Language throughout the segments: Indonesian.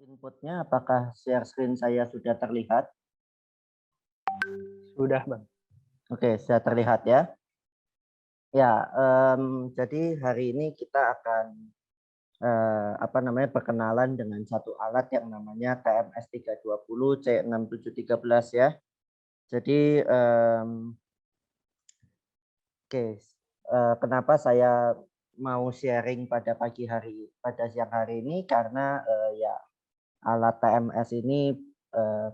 Inputnya apakah share screen saya sudah terlihat? Sudah, Bang. Oke, sudah terlihat ya. Ya, jadi hari ini kita akan perkenalan dengan satu alat yang namanya TMS 320 C6713 ya. Jadi kenapa saya mau sharing pada siang hari ini karena ya alat TMS ini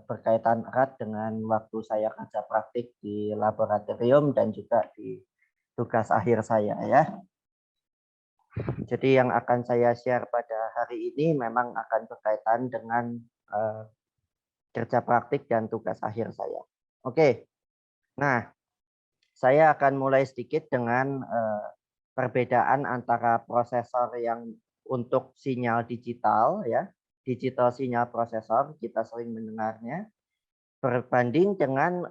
berkaitan erat dengan waktu saya kerja praktik di laboratorium dan juga di tugas akhir saya ya. Jadi yang akan saya share pada hari ini memang akan berkaitan dengan kerja praktik dan tugas akhir saya. Oke, nah saya akan mulai sedikit dengan perbedaan antara prosesor yang untuk sinyal digital ya, digital sinyal prosesor kita sering mendengarnya, berbanding dengan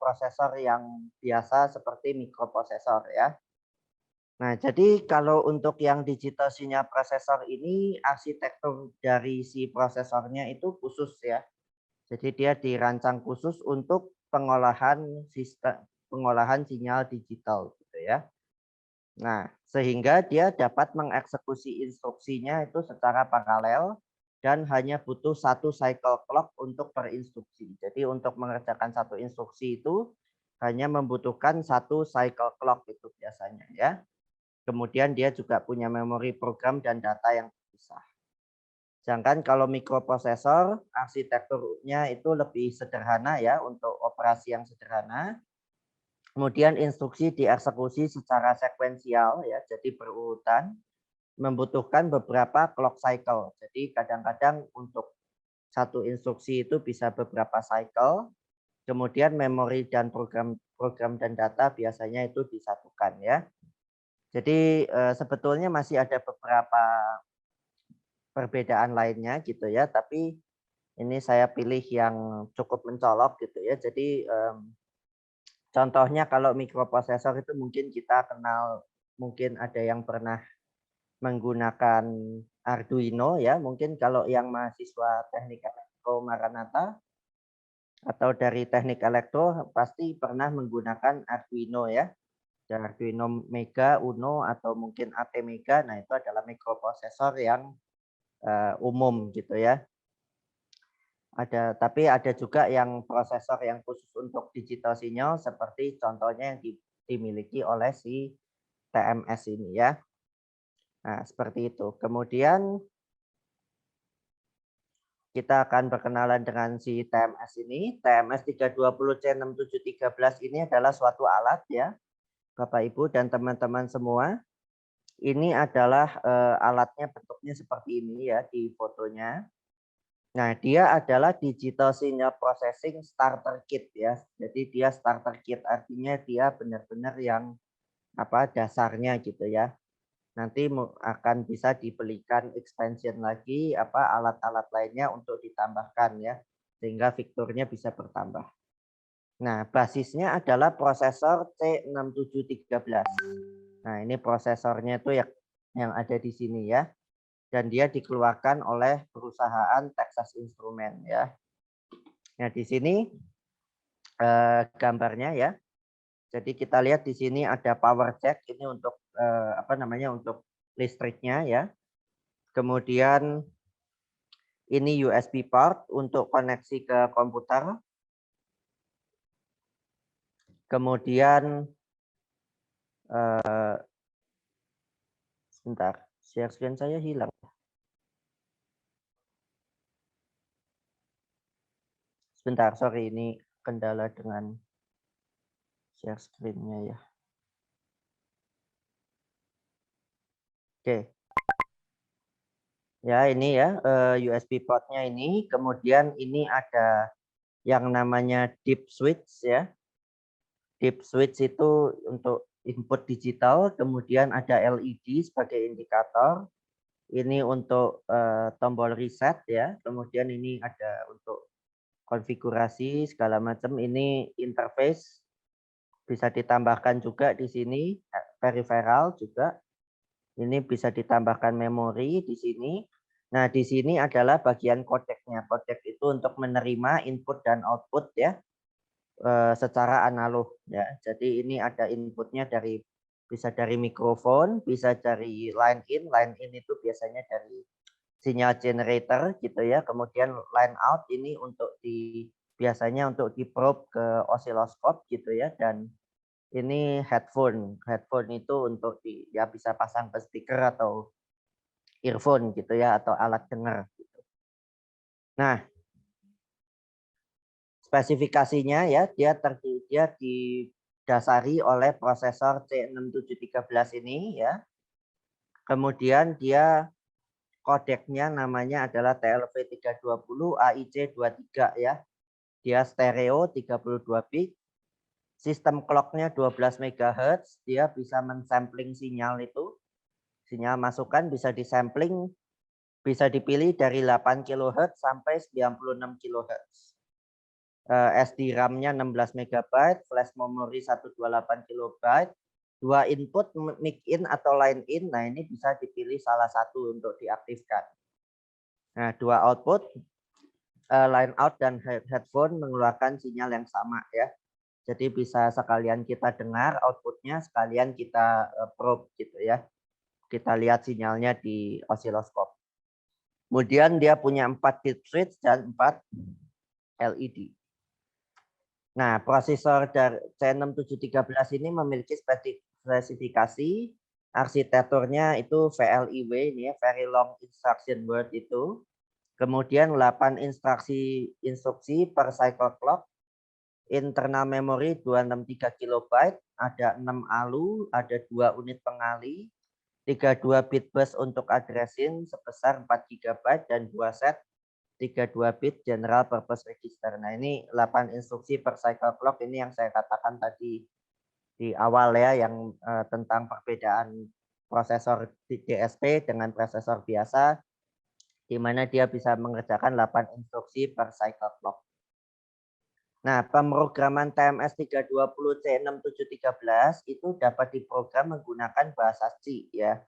prosesor yang biasa seperti mikroprosesor ya. Nah, jadi kalau untuk yang digital sinyal prosesor ini arsitektur dari si prosesornya itu khusus ya. Jadi dia dirancang khusus untuk pengolahan sinyal digital gitu ya. Nah, sehingga dia dapat mengeksekusi instruksinya itu secara paralel dan hanya butuh satu cycle clock untuk per instruksi. Jadi untuk mengerjakan satu instruksi itu hanya membutuhkan satu cycle clock itu biasanya ya. Kemudian dia juga punya memori program dan data yang terpisah. Sedangkan kalau mikroprosesor arsitekturnya itu lebih sederhana ya untuk operasi yang sederhana. Kemudian instruksi dieksekusi secara sekuensial ya, jadi berurutan, membutuhkan beberapa clock cycle. Jadi kadang-kadang untuk satu instruksi itu bisa beberapa cycle. Kemudian memori dan program dan data biasanya itu disatukan ya. Jadi sebetulnya masih ada beberapa perbedaan lainnya gitu ya, tapi ini saya pilih yang cukup mencolok gitu ya. Jadi contohnya kalau mikroprosesor itu mungkin kita kenal, mungkin ada yang pernah menggunakan Arduino ya, mungkin kalau yang mahasiswa teknik elektro Maranatha atau dari teknik elektro pasti pernah menggunakan Arduino ya. Dan Arduino Mega, Uno atau mungkin AT Mega, nah itu adalah mikroprosesor yang umum gitu ya. Tapi ada juga yang prosesor yang khusus untuk digital sinyal seperti contohnya yang dimiliki oleh si TMS ini ya. Nah, seperti itu. Kemudian kita akan berkenalan dengan si TMS ini. TMS 320C6713 ini adalah suatu alat ya, Bapak Ibu dan teman-teman semua. Ini adalah alatnya bentuknya seperti ini ya di fotonya. Nah, dia adalah digital signal processing starter kit ya. Jadi dia starter kit artinya dia benar-benar yang dasarnya gitu ya. Nanti akan bisa dibelikan expansion lagi alat-alat lainnya untuk ditambahkan ya. Sehingga fiturnya bisa bertambah. Nah, basisnya adalah prosesor C6713. Nah, ini prosesornya itu yang ada di sini ya. Dan dia dikeluarkan oleh perusahaan Texas Instruments ya. Nah, di sini gambarnya ya. Jadi kita lihat di sini ada power jack ini untuk untuk listriknya ya. Kemudian ini USB port untuk koneksi ke komputer. Kemudian sebentar, share screen saya hilang. Sebentar, sorry ini kendala dengan share screen-nya ya. Oke. Ya, ini ya USB port-nya ini. Kemudian ini ada yang namanya deep switch ya. Deep switch itu untuk input digital, kemudian ada LED sebagai indikator. Ini untuk tombol reset ya. Kemudian ini ada untuk konfigurasi segala macam. Ini interface bisa ditambahkan juga di sini, peripheral juga. Ini bisa ditambahkan memori di sini. Nah, di sini adalah bagian kodeknya. Kodek itu untuk menerima input dan output ya secara analog ya. Jadi ini ada inputnya bisa dari mikrofon, bisa dari line in. Line in itu biasanya dari sinyal generator gitu ya. Kemudian line out ini biasanya untuk di probe ke osiloskop gitu ya. Dan ini headphone. Headphone itu untuk ya bisa pasang ke speaker atau earphone gitu ya, atau alat dengar. Nah, spesifikasinya ya dia didasari oleh prosesor C6713 ini ya. Kemudian dia kodeknya namanya adalah TLV320 AIC23 ya. Dia stereo 32 bit. Sistem clocknya 12 MHz, dia bisa mensampling sinyal itu. Sinyal masukan bisa disampling, bisa dipilih dari 8 kHz sampai 96 kHz. SD RAM-nya 16 MB, flash memory 128 KB, 2 input mic in atau line in. Nah, ini bisa dipilih salah satu untuk diaktifkan. Nah, 2 output line out dan headphone mengeluarkan sinyal yang sama ya. Jadi bisa sekalian kita dengar outputnya, sekalian kita probe gitu ya. Kita lihat sinyalnya di osiloskop. Kemudian dia punya 4 bit switch dan 4 LED. Nah, prosesor dari C6713 ini memiliki spesifikasi arsitekturnya itu VLIW ini ya, Very Long Instruction Word itu. Kemudian 8 instruksi per cycle clock. Internal memory 263 KB, ada 6 ALU, ada 2 unit pengali, 32 bit bus untuk addressing sebesar 4 GB dan 2 set 32 bit general purpose register. Nah, ini 8 instruksi per cycle clock ini yang saya katakan tadi di awal ya, yang tentang perbedaan prosesor DSP dengan prosesor biasa, di mana dia bisa mengerjakan 8 instruksi per cycle clock. Nah, pemrograman TMS 320 C6713 itu dapat diprogram menggunakan bahasa C ya.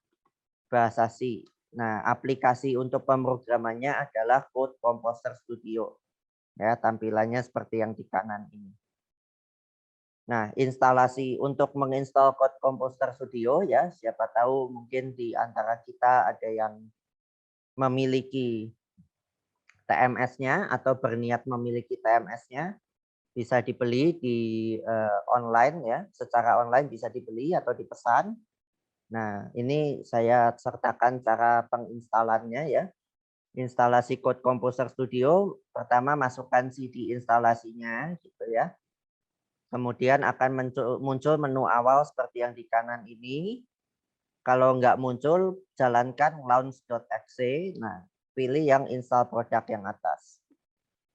Bahasa C. Nah, aplikasi untuk pemrogramannya adalah Code Composer Studio. Ya, tampilannya seperti yang di kanan ini. Nah, instalasi untuk menginstal Code Composer Studio ya, siapa tahu mungkin di antara kita ada yang memiliki TMS-nya atau berniat memiliki TMS-nya. Bisa dibeli di online ya, secara online bisa dibeli atau dipesan. Nah, ini saya sertakan cara penginstalannya ya. Instalasi Code Composer Studio, pertama masukkan CD instalasinya gitu ya. Kemudian akan muncul menu awal seperti yang di kanan ini. Kalau nggak muncul, jalankan launch.exe. Nah, pilih yang install produk yang atas.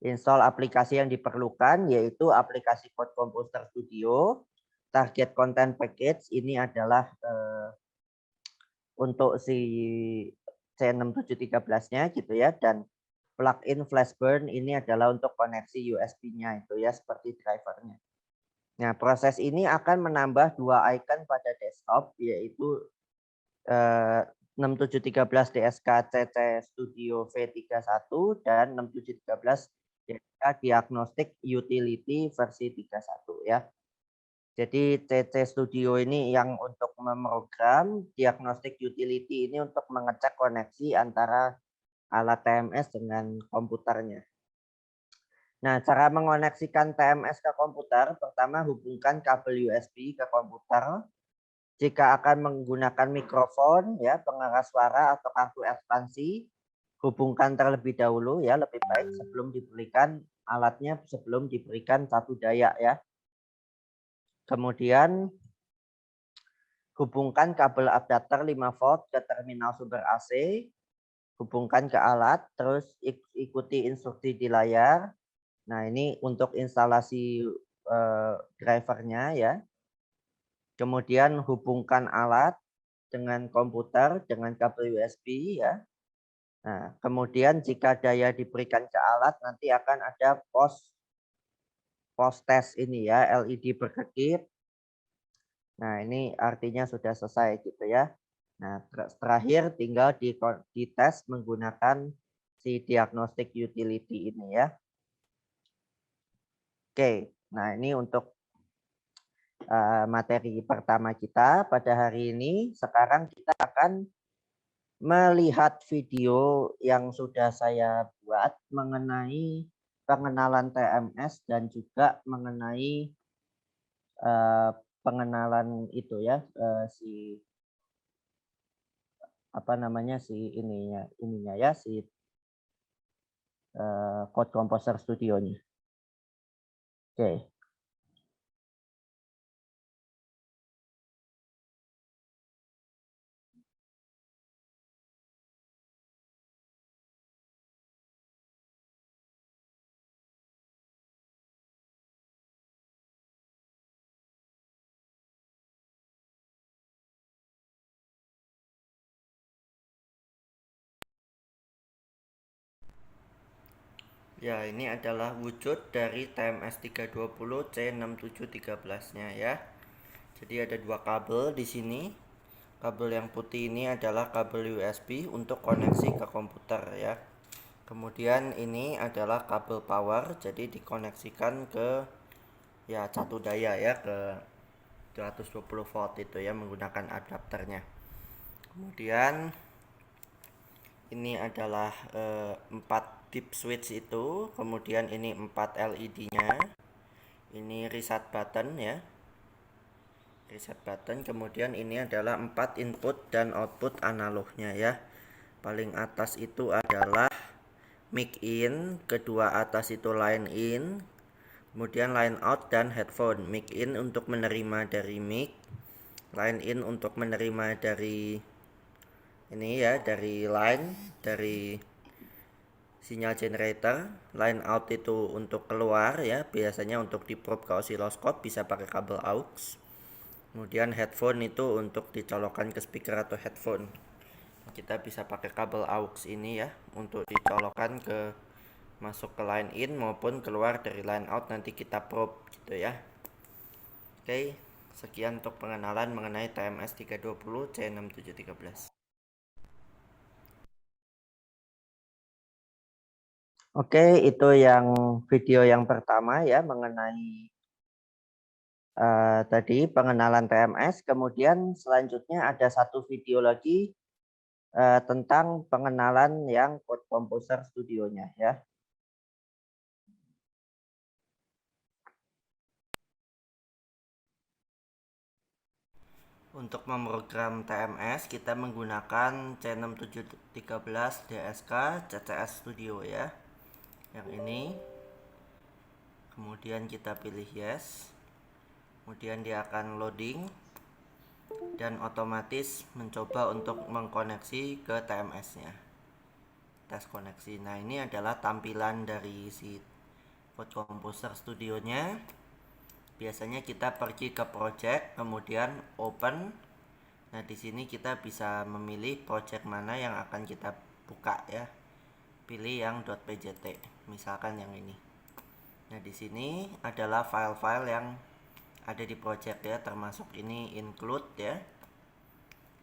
Install aplikasi yang diperlukan yaitu aplikasi Code Composer Studio. Target content package ini adalah untuk si C6713-nya gitu ya, dan plugin Flashburn ini adalah untuk koneksi USB-nya itu ya, seperti drivernya. Nah, proses ini akan menambah 2 icon pada desktop yaitu 6713 DSK CC Studio V31 dan 6713 DSK Diagnostic Utility versi 31 ya. Jadi CC Studio ini yang untuk memprogram, Diagnostic Utility ini untuk mengecek koneksi antara alat TMS dengan komputernya. Nah, cara mengoneksikan TMS ke komputer, pertama hubungkan kabel USB ke komputer. Jika akan menggunakan mikrofon, ya, pengeras suara atau kartu ekspansi, hubungkan terlebih dahulu ya, lebih baik sebelum diberikan alatnya, sebelum diberikan satu daya ya. Kemudian hubungkan kabel adapter 5 volt ke terminal sumber AC, hubungkan ke alat, terus ikuti instruksi di layar. Nah, ini untuk instalasi drivernya ya. Kemudian hubungkan alat dengan komputer dengan kabel USB ya. Nah, kemudian jika daya diberikan ke alat nanti akan ada post test ini ya, LED berkedip. Nah, ini artinya sudah selesai gitu ya. Nah, terakhir tinggal dites menggunakan si diagnostic utility ini ya. Oke, nah ini untuk materi pertama kita pada hari ini. Sekarang kita akan melihat video yang sudah saya buat mengenai pengenalan TMS dan juga mengenai pengenalan itu ya, si apa namanya si ininya ya si Code Composer Studio-nya. Oke. Ya, ini adalah wujud dari TMS 320 C6713-nya ya. Jadi ada dua kabel di sini. Kabel yang putih ini adalah kabel USB untuk koneksi ke komputer ya. Kemudian ini adalah kabel power, jadi dikoneksikan ke ya satu daya ya ke 220 volt itu ya menggunakan adapternya. Kemudian ini adalah 4 dip switch itu, kemudian ini 4 LED-nya. Ini reset button ya. Reset button, kemudian ini adalah 4 input dan output analognya ya. Paling atas itu adalah mic in, kedua atas itu line in, kemudian line out dan headphone. Mic in untuk menerima dari mic, line in untuk menerima dari ini ya, dari line, dari sinyal generator. Line out itu untuk keluar ya, biasanya untuk di probe ke osiloskop bisa pakai kabel aux. Kemudian headphone itu untuk dicolokkan ke speaker atau headphone. Kita bisa pakai kabel aux ini ya untuk dicolokkan ke masuk ke line in maupun keluar dari line out, nanti kita probe gitu ya. Oke, sekian untuk pengenalan mengenai TMS 320 C6713. Oke, itu yang video yang pertama ya mengenai tadi pengenalan TMS. Kemudian selanjutnya ada satu video lagi tentang pengenalan yang Code Composer Studio-nya ya. Untuk memprogram TMS kita menggunakan C6713 DSK CCS Studio ya. Yang ini. Kemudian kita pilih yes. Kemudian dia akan loading dan otomatis mencoba untuk mengkoneksi ke TMS-nya. Tes koneksi. Nah, ini adalah tampilan dari si Code Composer Studio-nya. Biasanya kita pergi ke project, kemudian open. Nah, di sini kita bisa memilih project mana yang akan kita buka ya. Pilih yang .pjt, misalkan yang ini. Nah, di sini adalah file-file yang ada di project ya, termasuk ini include ya.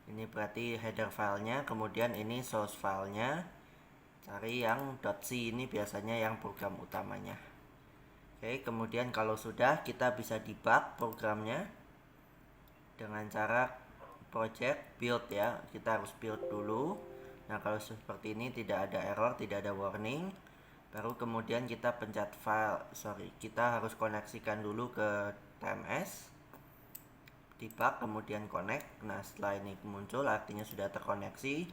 Ini berarti header filenya, kemudian ini source filenya. Cari yang .c, ini biasanya yang program utamanya. Oke, kemudian kalau sudah kita bisa debug programnya dengan cara project build ya. Kita harus build dulu. Nah, kalau seperti ini tidak ada error, tidak ada warning, baru kemudian kita pencet file, kita harus koneksikan dulu ke TMS, debug, kemudian connect. Nah, setelah ini muncul artinya sudah terkoneksi,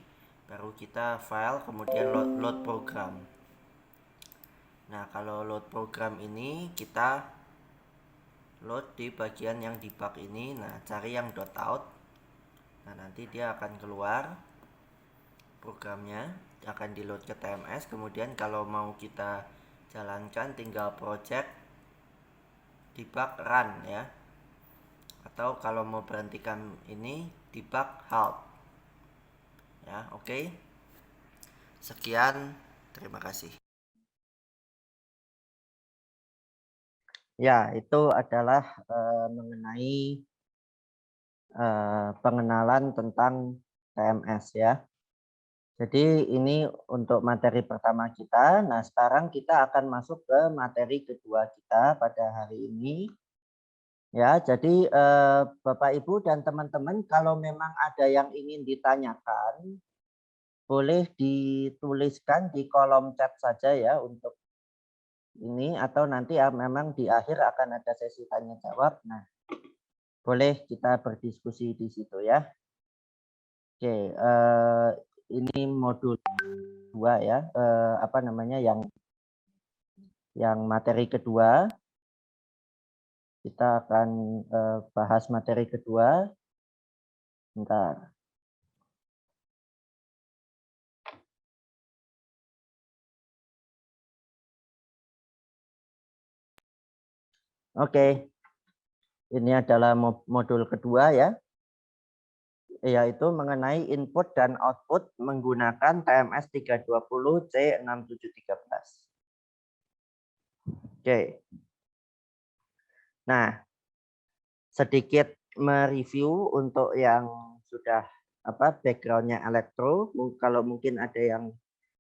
baru kita file, kemudian load program. Nah, kalau load program ini kita load di bagian yang debug ini. Nah, cari yang .out. Nah, nanti dia akan keluar programnya, akan di load ke TMS. Kemudian kalau mau kita jalankan tinggal project debug run ya, atau kalau mau berhentikan ini debug halt ya. Oke, sekian, terima kasih. Ya, itu adalah mengenai pengenalan tentang TMS ya. Jadi ini untuk materi pertama kita. Nah, sekarang kita akan masuk ke materi kedua kita pada hari ini. Ya, jadi Bapak Ibu dan teman-teman kalau memang ada yang ingin ditanyakan, boleh dituliskan di kolom chat saja ya untuk ini, atau nanti ya memang di akhir akan ada sesi tanya jawab. Nah, boleh kita berdiskusi di situ ya. Oke, ini modul 2 ya, apa namanya yang materi kedua. Kita akan bahas materi kedua. Bentar. Oke. Ini adalah modul kedua ya, yaitu mengenai input dan output menggunakan TMS 320 C6713. Oke. Nah, sedikit mereview untuk yang sudah backgroundnya elektro. Kalau mungkin ada yang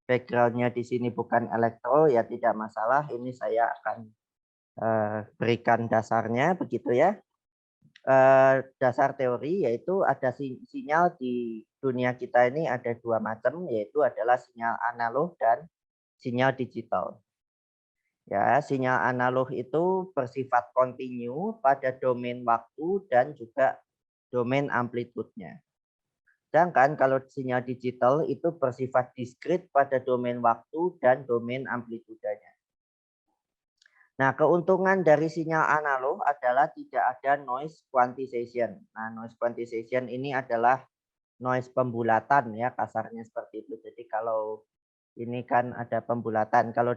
backgroundnya di sini bukan elektro ya tidak masalah. Ini saya akan berikan dasarnya begitu ya. Dasar teori yaitu ada sinyal di dunia kita ini ada dua macam, yaitu adalah sinyal analog dan sinyal digital. Ya, sinyal analog itu bersifat kontinu pada domain waktu dan juga domain amplitudenya. Sedangkan kalau sinyal digital itu bersifat diskrit pada domain waktu dan domain amplitudenya. Nah, keuntungan dari sinyal analog adalah tidak ada noise quantization. Nah, noise quantization ini adalah noise pembulatan ya, kasarnya seperti itu. Jadi kalau ini kan ada pembulatan. Kalau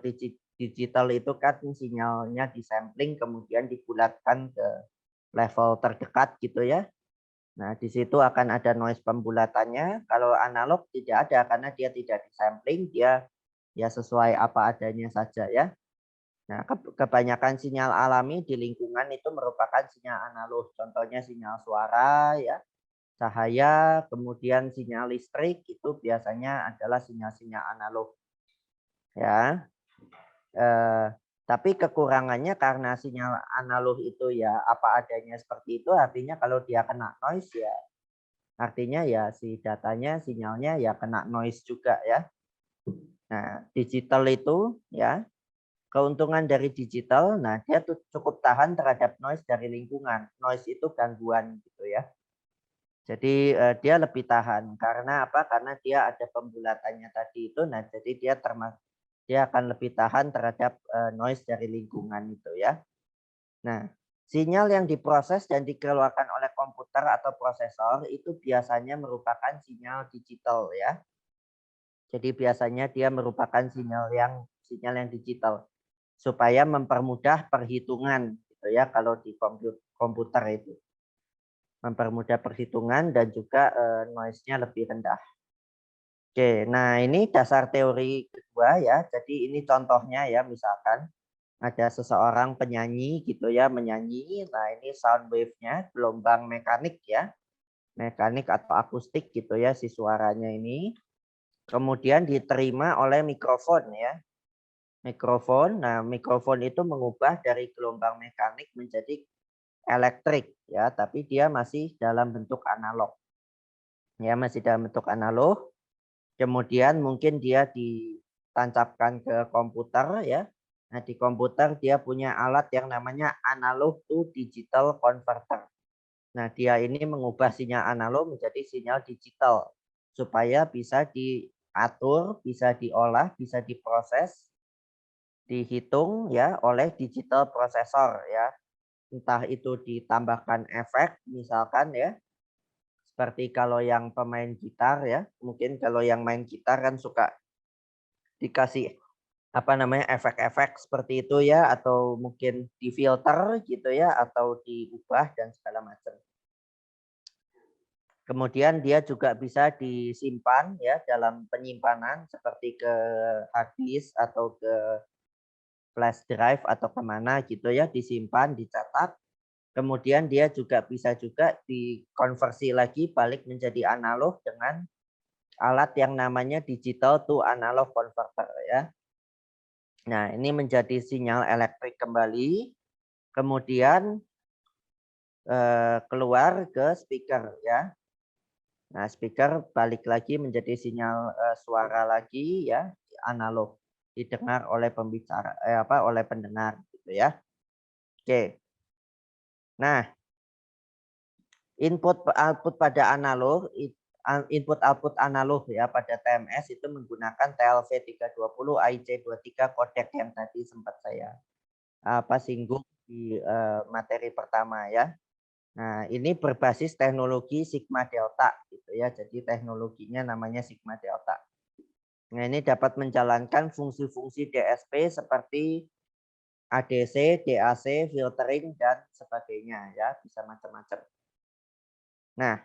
digital itu kan sinyalnya disampling kemudian dibulatkan ke level terdekat gitu ya. Nah, di situ akan ada noise pembulatannya. Kalau analog tidak ada karena dia tidak disampling, dia ya sesuai apa adanya saja ya. Nah, kebanyakan sinyal alami di lingkungan itu merupakan sinyal analog. Contohnya sinyal suara ya, cahaya, kemudian sinyal listrik itu biasanya adalah sinyal-sinyal analog. Ya, tapi kekurangannya karena sinyal analog itu ya apa adanya seperti itu, artinya kalau dia kena noise ya, artinya ya si datanya, sinyalnya ya kena noise juga ya. Nah, digital itu ya, keuntungan dari digital, nah dia tuh cukup tahan terhadap noise dari lingkungan. Noise itu gangguan gitu ya. Jadi dia lebih tahan karena apa? Karena dia ada pembulatannya tadi itu. Nah, jadi dia akan lebih tahan terhadap noise dari lingkungan itu ya. Nah, sinyal yang diproses dan dikeluarkan oleh komputer atau prosesor itu biasanya merupakan sinyal digital ya. Jadi biasanya dia merupakan sinyal yang digital supaya mempermudah perhitungan gitu ya kalau di komputer itu. Mempermudah perhitungan dan juga noise-nya lebih rendah. Oke, nah ini dasar teori kedua ya. Jadi ini contohnya ya, misalkan ada seseorang penyanyi gitu ya, menyanyi. Nah ini sound wave-nya, gelombang mekanik ya. Mekanik atau akustik gitu ya si suaranya ini. Kemudian diterima oleh mikrofon ya. Mikrofon, nah mikrofon itu mengubah dari gelombang mekanik menjadi elektrik ya, tapi dia masih dalam bentuk analog. Ya, masih dalam bentuk analog. Kemudian mungkin dia ditancapkan ke komputer ya. Nah, di komputer dia punya alat yang namanya analog to digital converter. Nah, dia ini mengubah sinyal analog menjadi sinyal digital supaya bisa diatur, bisa diolah, bisa diproses, dihitung ya oleh digital processor ya. Entah itu ditambahkan efek misalkan ya. Seperti kalau yang pemain gitar ya, mungkin kalau yang main gitar kan suka dikasih efek-efek seperti itu ya, atau mungkin difilter gitu ya, atau diubah dan segala macam. Kemudian dia juga bisa disimpan ya dalam penyimpanan seperti ke hard disk atau ke flash drive atau kemana gitu ya, disimpan, dicatat. Kemudian dia juga bisa juga dikonversi lagi balik menjadi analog dengan alat yang namanya digital to analog converter ya. Nah, ini menjadi sinyal elektrik kembali, kemudian keluar ke speaker ya. Nah, speaker balik lagi menjadi sinyal suara lagi ya, analog, didengar oleh pembicara oleh pendengar gitu ya. Oke. Nah, input output pada analog input output analog ya pada TMS itu menggunakan TLV320 IC23 kodek yang tadi sempat saya singgung di materi pertama ya. Nah, ini berbasis teknologi Sigma Delta gitu ya. Jadi teknologinya namanya Sigma Delta. Nah, ini dapat menjalankan fungsi-fungsi DSP seperti ADC, DAC, filtering dan sebagainya ya, bisa macam-macam. Nah,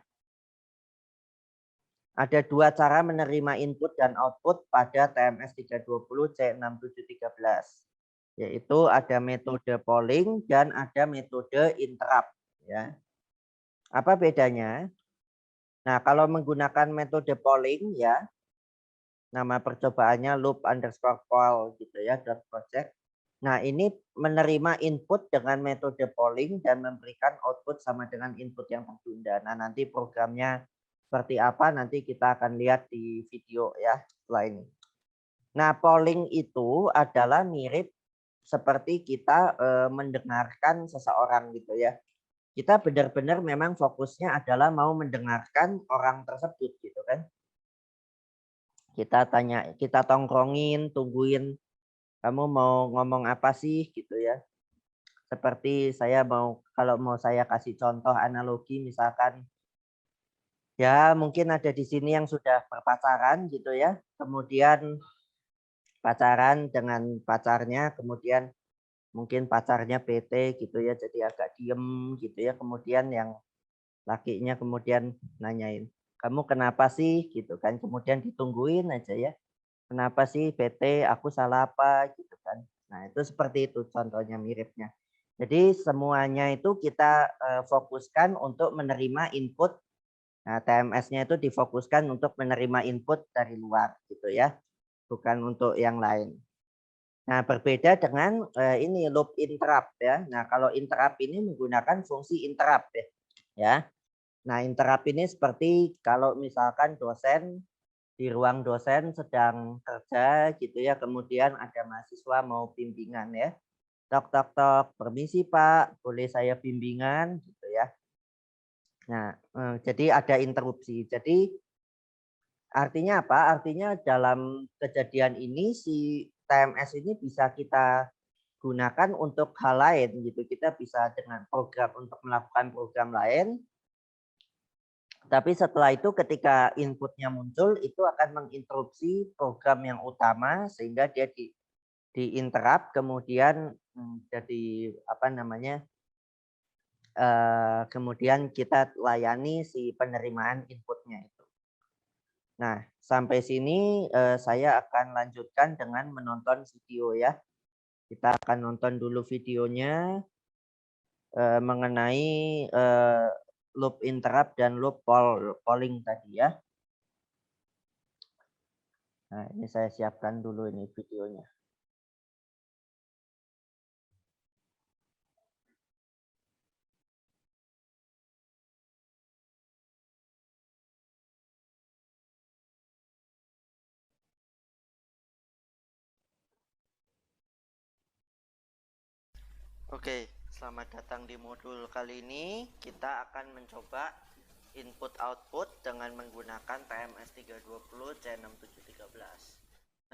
ada dua cara menerima input dan output pada TMS 320 C6713, yaitu ada metode polling dan ada metode interrupt ya. Apa bedanya? Nah, kalau menggunakan metode polling ya, nama percobaannya loop_poll gitu ya, .project. Nah, ini menerima input dengan metode polling dan memberikan output sama dengan input yang tertunda. Nah, nanti programnya seperti apa nanti kita akan lihat di video ya setelah ini. Nah, polling itu adalah mirip seperti kita mendengarkan seseorang gitu ya. Kita benar-benar memang fokusnya adalah mau mendengarkan orang tersebut gitu kan. Kita tanya, kita tongkrongin, tungguin kamu mau ngomong apa sih gitu ya. Seperti kalau mau saya kasih contoh analogi misalkan ya mungkin ada di sini yang sudah berpacaran gitu ya. Kemudian pacaran dengan pacarnya, kemudian mungkin pacarnya PT gitu ya, jadi agak diem gitu ya. Kemudian yang lakinya kemudian nanyain, kamu kenapa sih gitu kan. Kemudian ditungguin aja ya. Kenapa sih PT, aku salah apa gitu kan. Nah, itu seperti itu contohnya miripnya. Jadi semuanya itu kita fokuskan untuk menerima input. Nah, TMS-nya itu difokuskan untuk menerima input dari luar gitu ya. Bukan untuk yang lain. Nah, berbeda dengan ini loop interrupt ya. Nah, kalau interrupt ini menggunakan fungsi interrupt ya. Nah, interrupt ini seperti kalau misalkan dosen di ruang dosen sedang kerja gitu ya, kemudian ada mahasiswa mau bimbingan ya. Tok tok tok, permisi Pak, boleh saya bimbingan gitu ya. Nah, jadi ada interupsi. Jadi artinya apa? Artinya dalam kejadian ini si TMS ini bisa kita gunakan untuk hal lain gitu. Kita bisa dengan program untuk melakukan program lain. Tapi setelah itu ketika inputnya muncul itu akan menginterupsi program yang utama sehingga dia di interrupt kemudian jadi apa namanya kemudian kita layani si penerimaan inputnya itu. Nah, sampai sini saya akan lanjutkan dengan menonton video ya. Kita akan nonton dulu videonya mengenai loop interrupt dan loop polling tadi ya. Nah, ini saya siapkan dulu ini videonya. Oke, selamat datang di modul kali ini. Kita akan mencoba input output dengan menggunakan TMS 320 C6713.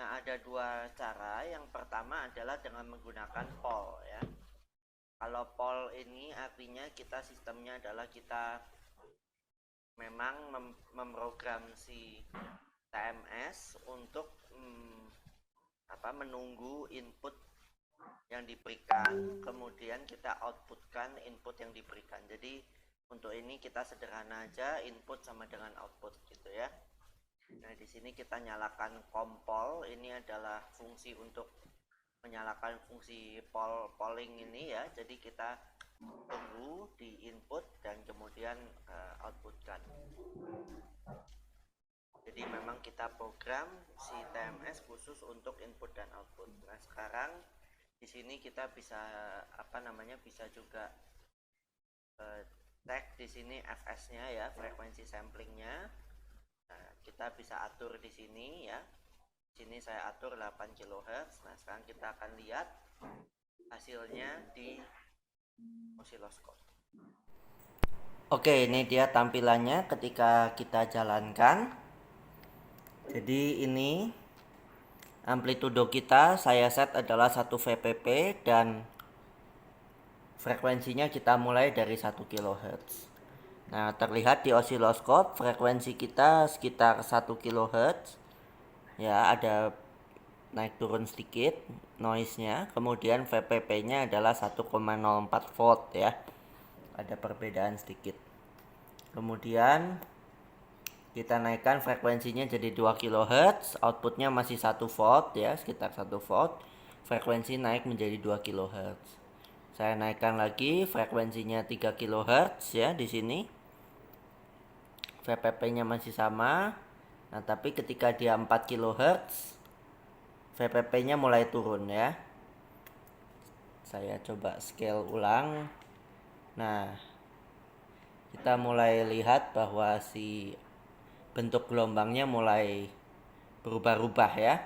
Nah, ada dua cara. Yang pertama adalah dengan menggunakan poll ya. Kalau poll ini artinya kita sistemnya adalah kita memang memprogram si TMS untuk menunggu input yang diberikan, kemudian kita outputkan input yang diberikan. Jadi untuk ini kita sederhana aja, input sama dengan output gitu ya. Nah, di sini kita nyalakan compol, ini adalah fungsi untuk menyalakan fungsi polling ini ya. Jadi kita tunggu di input dan kemudian outputkan. Jadi memang kita program si TMS khusus untuk input dan output. Nah sekarang di sini kita bisa bisa juga tag di sini fs-nya ya, frekuensi samplingnya. Nah, kita bisa atur di sini ya. Di sini saya atur 8 kHz. Nah, sekarang kita akan lihat hasilnya di osiloskop. Oke, ini dia tampilannya ketika kita jalankan. Jadi ini amplitudo kita saya set adalah 1 VPP dan frekuensinya kita mulai dari 1 kHz. Nah, terlihat di osiloskop frekuensi kita sekitar 1 kHz. Ya, ada naik turun sedikit noise-nya. Kemudian VPP-nya adalah 1,04 volt ya. Ada perbedaan sedikit. Kemudian kita naikkan frekuensinya jadi 2 kHz, outputnya masih 1 volt ya, sekitar 1 volt. Frekuensi naik menjadi 2 kHz. Saya naikkan lagi frekuensinya 3 kHz ya di sini. VPP-nya masih sama. Nah, tapi ketika dia 4 kHz, VPP-nya mulai turun ya. Saya coba scale ulang. Nah, kita mulai lihat bahwa si bentuk gelombangnya mulai berubah-ubah ya.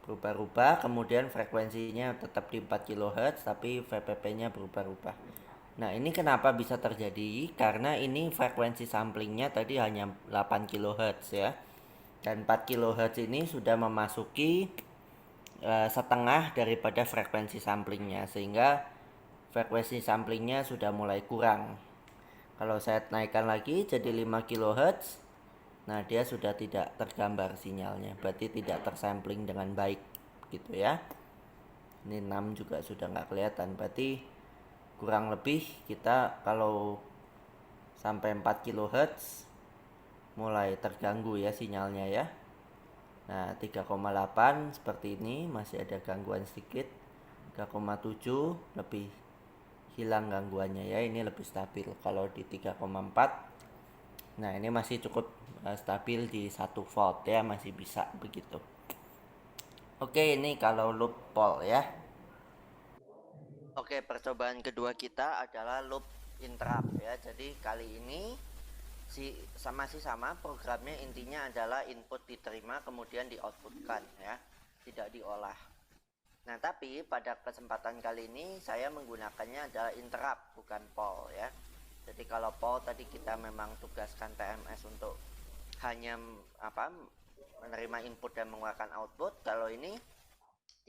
Berubah-ubah, kemudian frekuensinya tetap di 4 kHz tapi VPP-nya berubah-ubah. Nah, ini kenapa bisa terjadi? Karena ini frekuensi samplingnya tadi hanya 8 kHz ya. Dan 4 kHz ini sudah memasuki setengah daripada frekuensi samplingnya, sehingga frekuensi samplingnya sudah mulai kurang. Kalau saya naikkan lagi jadi 5 kHz, nah dia sudah tidak tergambar sinyalnya, berarti tidak tersampling dengan baik gitu ya. Ini 6 juga sudah nggak kelihatan, berarti kurang lebih kita kalau sampai 4 kHz mulai terganggu ya sinyalnya ya. Nah 3,8 seperti ini masih ada gangguan sedikit. 3,7 lebih hilang gangguannya ya, ini lebih stabil. Kalau di 3,4, nah ini masih cukup stabil di 1 volt ya, masih bisa begitu. Oke, ini kalau loop pole ya. Oke, percobaan kedua kita adalah loop interrupt ya. Jadi kali ini masih sama programnya, intinya adalah input diterima kemudian di outputkan ya, tidak diolah. Nah, tapi pada kesempatan kali ini saya menggunakannya adalah interrupt bukan pole ya. Jadi kalau pole tadi kita memang tugaskan TMS untuk hanya menerima input dan mengeluarkan output. Kalau ini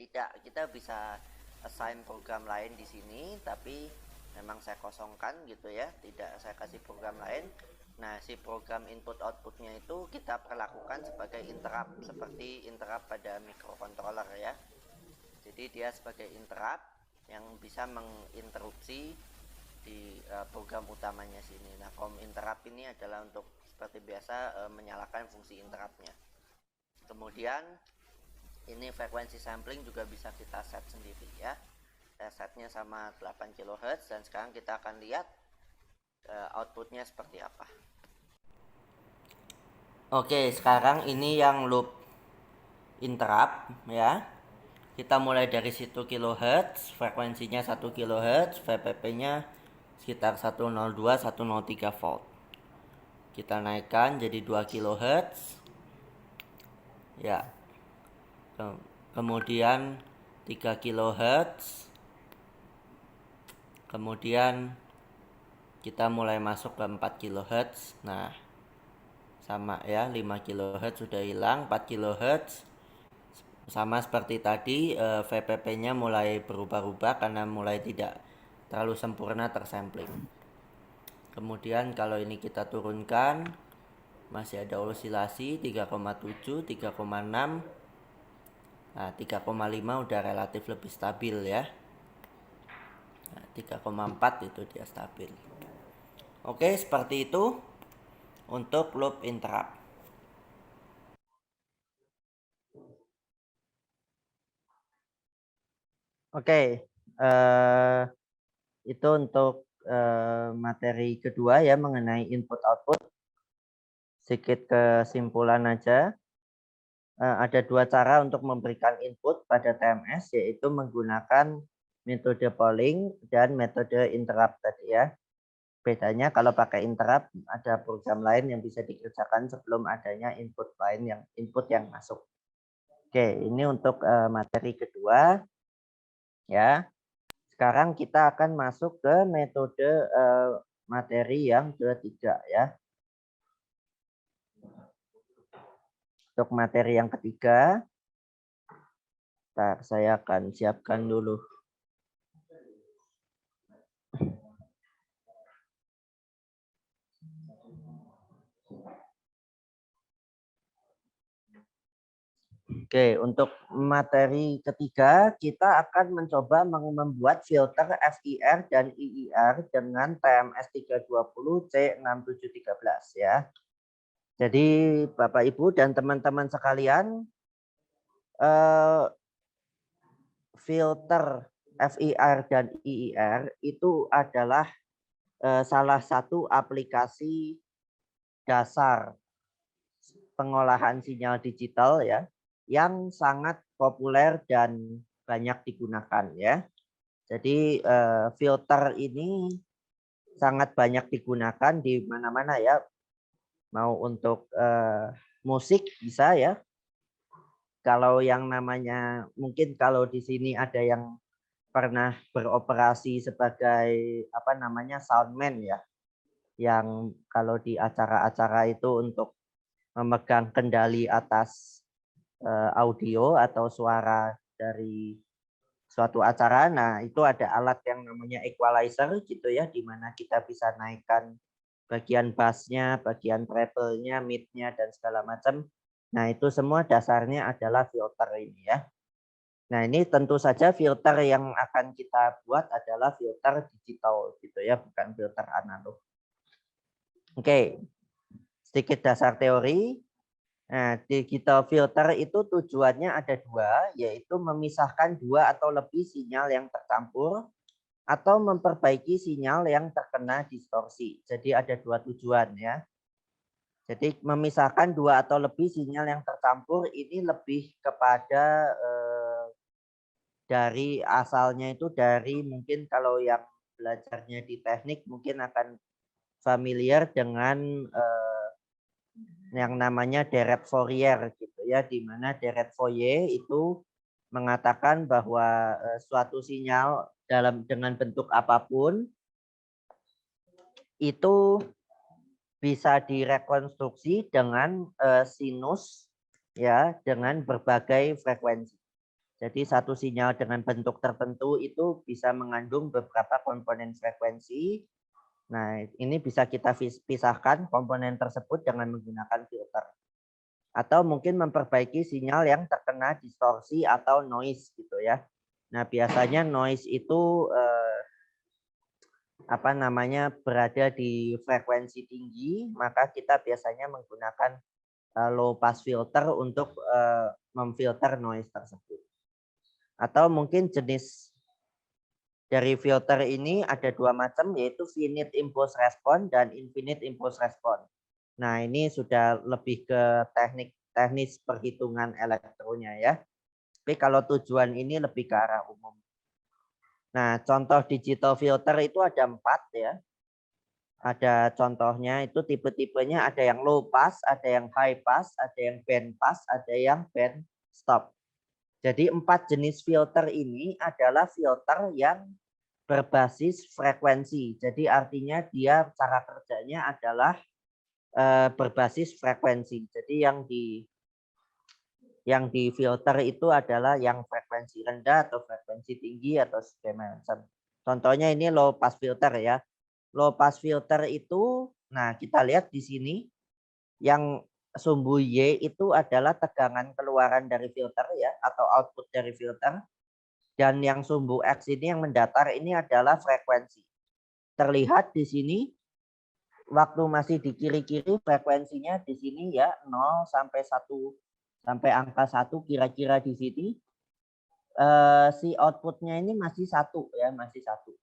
tidak, kita bisa assign program lain di sini, tapi memang saya kosongkan gitu ya, tidak saya kasih program lain. Nah, si program input outputnya itu kita perlakukan sebagai interrupt, seperti interrupt pada microcontroller ya. Jadi dia sebagai interrupt yang bisa menginterupsi di program utamanya sini. Nah, COM interrupt ini adalah untuk seperti biasa menyalakan fungsi interruptnya. Kemudian ini frekuensi sampling juga bisa kita set sendiri ya. Saya setnya sama 8 kHz dan sekarang kita akan lihat outputnya seperti apa. Oke, sekarang ini yang loop interrupt ya. Kita mulai dari 1 kHz, frekuensinya 1 kHz, VPP-nya sekitar 102 103 volt. Kita naikkan jadi 2 kHz. Ya. Kemudian 3 kHz. Kemudian kita mulai masuk ke 4 kHz. Nah, sama ya, 5 kHz sudah hilang, 4 kHz sama seperti tadi, VPP-nya mulai berubah-ubah karena mulai tidak terlalu sempurna tersampling. Kemudian kalau ini kita turunkan, masih ada osilasi 3,7, 3,6. Nah, 3,5 udah relatif lebih stabil ya. Nah, 3,4 itu dia stabil. Oke, seperti itu untuk loop interrupt. Oke, Itu untuk materi kedua ya mengenai input output. Sedikit kesimpulan aja. Ada dua cara untuk memberikan input pada TMS, yaitu menggunakan metode polling dan metode interrupt tadi ya. Bedanya kalau pakai interrupt ada program lain yang bisa dikerjakan sebelum adanya input lain yang masuk. Oke, ini untuk materi kedua ya. Sekarang kita akan masuk ke metode materi yang ketiga ya. Untuk materi yang ketiga, saya akan siapkan dulu. Oke, untuk materi ketiga, kita akan mencoba membuat filter FIR dan IIR dengan TMS 320 C6713 ya. Jadi Bapak Ibu dan teman-teman sekalian, filter FIR dan IIR itu adalah salah satu aplikasi dasar pengolahan sinyal digital ya, yang sangat populer dan banyak digunakan ya. Jadi filter ini sangat banyak digunakan di mana-mana ya. Mau untuk musik bisa ya. Kalau yang namanya mungkin kalau di sini ada yang pernah beroperasi sebagai apa namanya soundman ya. Yang kalau di acara-acara itu untuk memegang kendali atas audio atau suara dari suatu acara. Nah, itu ada alat yang namanya equalizer gitu ya, di mana kita bisa naikkan bagian bassnya, bagian treble-nya, mid-nya, dan segala macam. Nah, itu semua dasarnya adalah filter ini ya. Nah, ini tentu saja filter yang akan kita buat adalah filter digital gitu ya, bukan filter analog. Oke, sedikit dasar teori. Nah, digital filter itu tujuannya ada dua, yaitu memisahkan dua atau lebih sinyal yang tercampur atau memperbaiki sinyal yang terkena distorsi. Jadi ada dua tujuan ya. Jadi memisahkan dua atau lebih sinyal yang tercampur ini lebih kepada dari asalnya itu dari mungkin kalau yang belajarnya di teknik mungkin akan familiar dengan yang namanya deret Fourier gitu ya, di mana deret Fourier itu mengatakan bahwa suatu sinyal dengan bentuk apapun itu bisa direkonstruksi dengan sinus ya, dengan berbagai frekuensi. Jadi satu sinyal dengan bentuk tertentu itu bisa mengandung beberapa komponen frekuensi. Nah, ini bisa kita pisahkan komponen tersebut dengan menggunakan filter. Atau mungkin memperbaiki sinyal yang terkena distorsi atau noise gitu ya. Nah, biasanya noise itu apa namanya berada di frekuensi tinggi, maka kita biasanya menggunakan low pass filter untuk memfilter noise tersebut. Atau mungkin jenis dari filter ini ada dua macam, yaitu finite impulse response dan infinite impulse response. Nah, ini sudah lebih ke teknis perhitungan elektronya ya. Tapi kalau tujuan ini lebih ke arah umum. Nah, contoh digital filter itu ada 4 ya. Ada contohnya itu tipe-tipenya, ada yang low pass, ada yang high pass, ada yang band pass, ada yang band stop. Jadi 4 jenis filter ini adalah filter yang berbasis frekuensi. Jadi artinya dia cara kerjanya adalah berbasis frekuensi. Jadi yang di filter itu adalah yang frekuensi rendah atau frekuensi tinggi atau segala macam. Contohnya ini low pass filter ya. Low pass filter itu, nah kita lihat di sini yang sumbu Y itu adalah tegangan keluaran dari filter ya, atau output dari filter. Dan yang sumbu X ini yang mendatar ini adalah frekuensi. Terlihat di sini waktu masih di kiri-kiri frekuensinya di sini ya 0 sampai 1 sampai angka 1 kira-kira di sini si outputnya ini masih 1 ya, masih 1.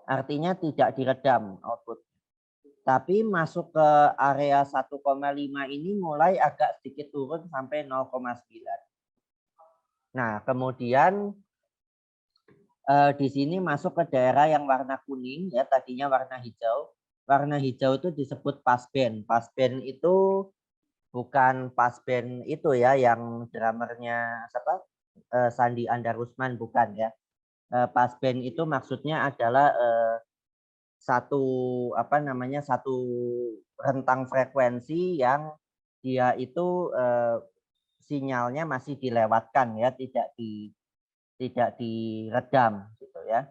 Artinya tidak diredam output. Tapi masuk ke area 1,5 ini mulai agak sedikit turun sampai 0,9. Nah, kemudian di sini masuk ke daerah yang warna kuning ya, tadinya warna hijau. Warna hijau itu disebut passband. Passband itu bukan passband itu ya yang drummernya siapa? Sandi Andar Rusman, bukan ya. Passband itu maksudnya adalah satu satu rentang frekuensi yang dia itu sinyalnya masih dilewatkan ya, tidak diredam gitu ya.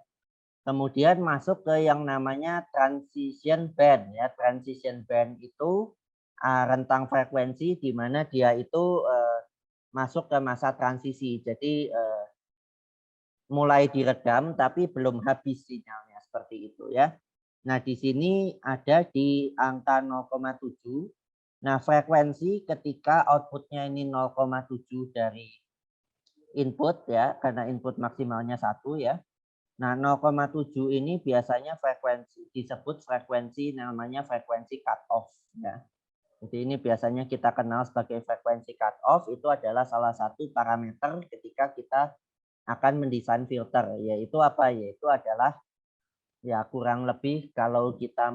Kemudian masuk ke yang namanya transition band ya. Transition band itu rentang frekuensi di mana dia itu masuk ke masa transisi. Jadi mulai diredam tapi belum habis sinyalnya, seperti itu ya. Nah, di sini ada di angka 0,7. Nah, frekuensi ketika outputnya ini 0,7 dari input ya, karena input maksimalnya 1 ya. Nah, 0,7 ini biasanya disebut frekuensi namanya frekuensi cut off ya. Jadi ini biasanya kita kenal sebagai frekuensi cut off, itu adalah salah satu parameter ketika kita akan mendesain filter, yaitu apa? Yaitu adalah ya kurang lebih kalau kita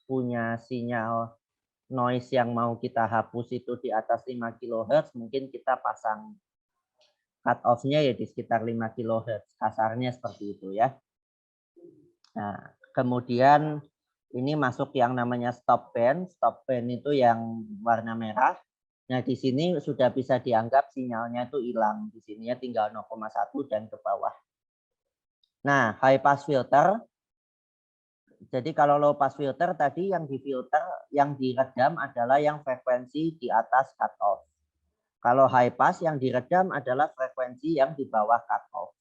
punya sinyal noise yang mau kita hapus itu di atas 5 kHz, mungkin kita pasang cut off-nya ya di sekitar 5 kHz, kasarnya seperti itu ya. Nah, kemudian ini masuk yang namanya stop band. Stop band itu yang warna merah. Nah, di sini sudah bisa dianggap sinyalnya itu hilang. Di sininya tinggal 0,1 dan ke bawah. Nah, high pass filter. Jadi kalau low pass filter tadi yang difilter, yang diredam adalah yang frekuensi di atas cut off. Kalau high pass yang diredam adalah frekuensi yang di bawah cut off.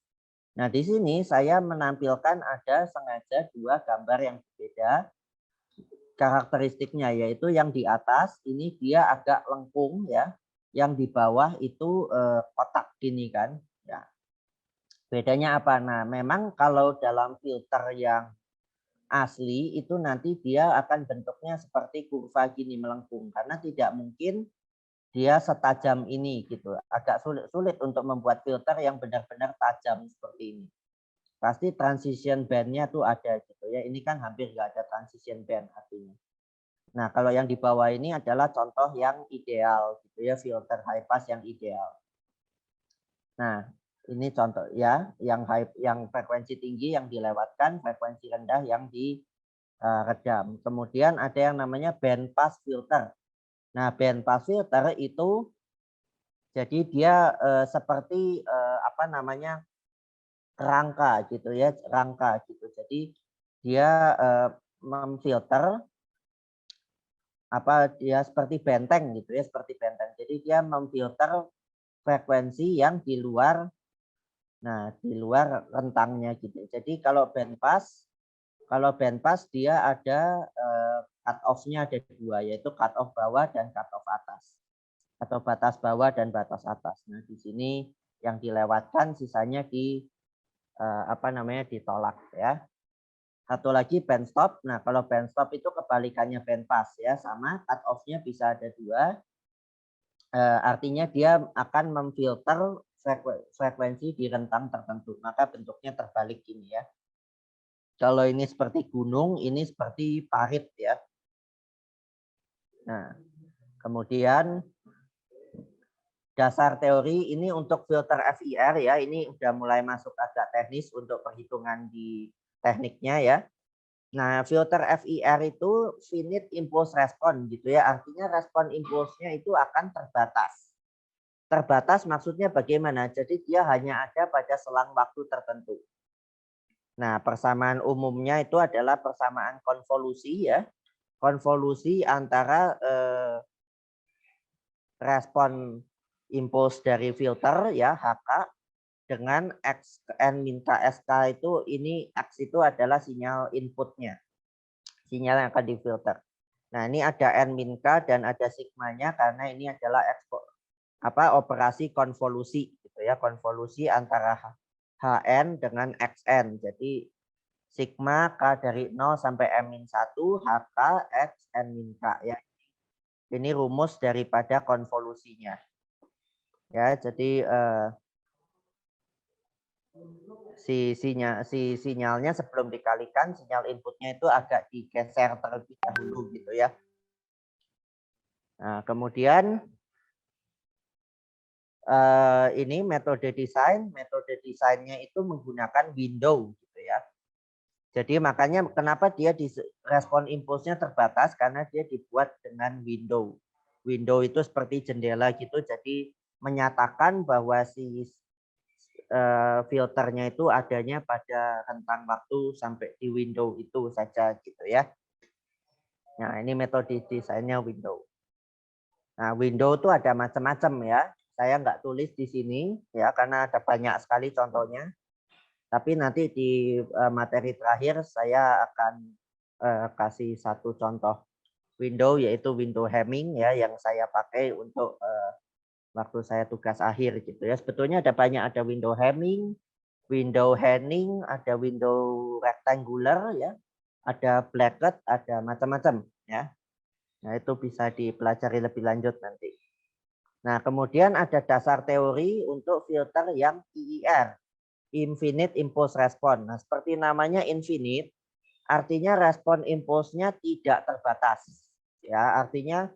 Nah, di sini saya menampilkan ada sengaja dua gambar yang berbeda karakteristiknya, yaitu yang di atas ini dia agak lengkung ya, yang di bawah itu kotak gini kan ya. Bedanya apa? Nah, memang kalau dalam filter yang asli itu nanti dia akan bentuknya seperti kurva gini melengkung, karena tidak mungkin dia setajam ini gitu. Agak sulit untuk membuat filter yang benar-benar tajam seperti ini. Pasti transition band-nya tuh ada gitu ya. Ini kan hampir nggak ada transition band artinya. Nah, kalau yang di bawah ini adalah contoh yang ideal gitu ya, filter high pass yang ideal. Nah, ini contoh ya, yang frekuensi tinggi yang dilewatkan, frekuensi rendah yang diredam. Kemudian ada yang namanya band pass filter. Nah, band pass filter itu jadi dia seperti rangka gitu ya, rangka gitu. Jadi dia memfilter dia seperti benteng gitu ya, seperti benteng. Jadi dia memfilter frekuensi yang di luar rentangnya gitu. Jadi kalau band pass dia ada cut off-nya ada dua, yaitu cut off bawah dan cut off atas. Atau batas bawah dan batas atas. Nah, di sini yang dilewatkan sisanya ditolak ya. Satu lagi band stop. Nah, kalau band stop itu kebalikannya band pass ya, sama cut off-nya bisa ada dua. Artinya dia akan memfilter frekuensi di rentang tertentu. Maka bentuknya terbalik ini ya. Kalau ini seperti gunung, ini seperti parit ya. Nah, kemudian dasar teori ini untuk filter FIR ya, ini udah mulai masuk agak teknis untuk perhitungan di tekniknya ya. Nah, filter FIR itu finite impulse response gitu ya, artinya respon impulsnya itu akan terbatas. Terbatas maksudnya bagaimana? Jadi dia hanya ada pada selang waktu tertentu. Nah, persamaan umumnya itu adalah persamaan konvolusi ya. Konvolusi antara respon impuls dari filter ya HK dengan X N minta SK itu, ini X itu adalah sinyal inputnya. Sinyal yang akan difilter. Nah, ini ada N min K dan ada sigmanya karena ini adalah operasi konvolusi gitu ya, konvolusi antara HN dengan XN. Jadi sigma K dari 0 sampai M-1 HK X N-K ya. Ini rumus daripada konvolusinya. Ya, jadi si sinyalnya sebelum dikalikan, sinyal inputnya itu agak digeser terlebih dahulu gitu ya. Nah, kemudian ini metode desainnya itu menggunakan window gitu ya. Jadi makanya kenapa dia di respon impulsnya terbatas, karena dia dibuat dengan window. Window itu seperti jendela gitu, jadi menyatakan bahwa si filternya itu adanya pada rentang waktu sampai di window itu saja gitu ya. Nah, ini metode desainnya window. Nah, window itu ada macam-macam ya. Saya nggak tulis di sini ya karena ada banyak sekali contohnya. Tapi nanti di materi terakhir saya akan kasih satu contoh window, yaitu window Hamming ya, yang saya pakai untuk waktu saya tugas akhir gitu ya. Sebetulnya ada banyak, ada window Hamming, window Henning, ada window rectangular ya, ada bracket, ada macam-macam ya. Nah, itu bisa dipelajari lebih lanjut nanti. Nah, kemudian ada dasar teori untuk filter yang IIR, infinite impulse response. Nah, seperti namanya infinite, artinya respon impulsnya tidak terbatas. Ya, artinya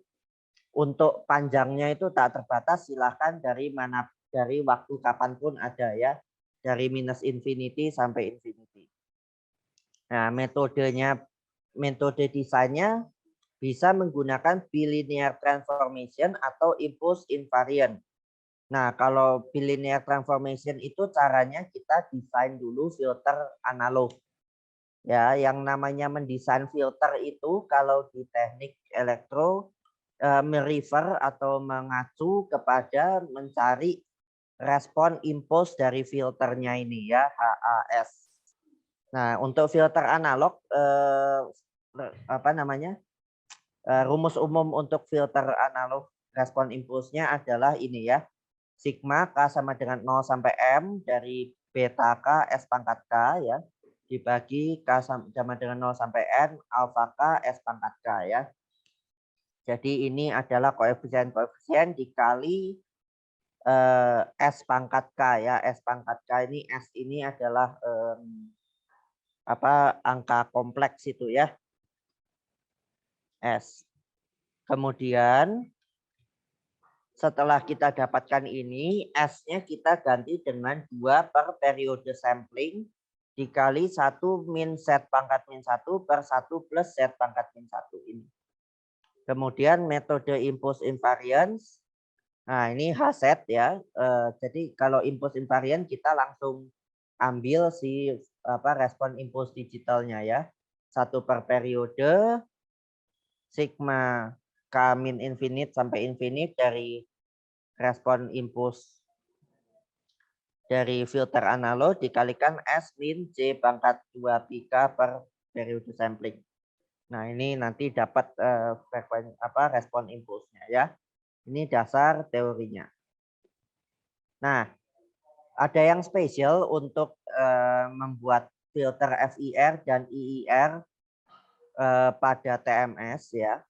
untuk panjangnya itu tak terbatas, silahkan dari mana, dari waktu kapanpun ada ya, dari minus infinity sampai infinity. Nah, metode desainnya bisa menggunakan bilinear transformation atau impulse invariant. Nah, kalau bilinear transformation itu caranya kita desain dulu filter analog. Ya, yang namanya mendesain filter itu kalau di teknik elektro merefer atau mengacu kepada mencari respon impuls dari filternya ini ya, HAS. Nah, untuk filter analog apa namanya? Rumus umum untuk filter analog respon impulsnya adalah ini ya. Sigma K sama dengan 0 sampai M dari beta K S pangkat K ya. Dibagi K sama dengan 0 sampai N alfa K S pangkat K ya. Jadi ini adalah koefisien dikali S pangkat K ya. S pangkat K ini, S ini adalah angka kompleks itu ya. S. Kemudian setelah kita dapatkan ini, S-nya kita ganti dengan 2 per periode sampling dikali 1 min Z pangkat min 1 per 1 plus Z pangkat min 1 ini. Kemudian metode impulse invariance. Nah, ini HZ ya. Jadi kalau impulse invariant kita langsung ambil si respon impulse digitalnya ya. 1 per periode sigma K min infinite sampai infinite dari respon impuls dari filter analog dikalikan S min J pangkat 2 pika per periode sampling. Nah, ini nanti dapat respon impulsnya ya. Ini dasar teorinya. Nah, ada yang spesial untuk membuat filter FIR dan IIR pada TMS ya.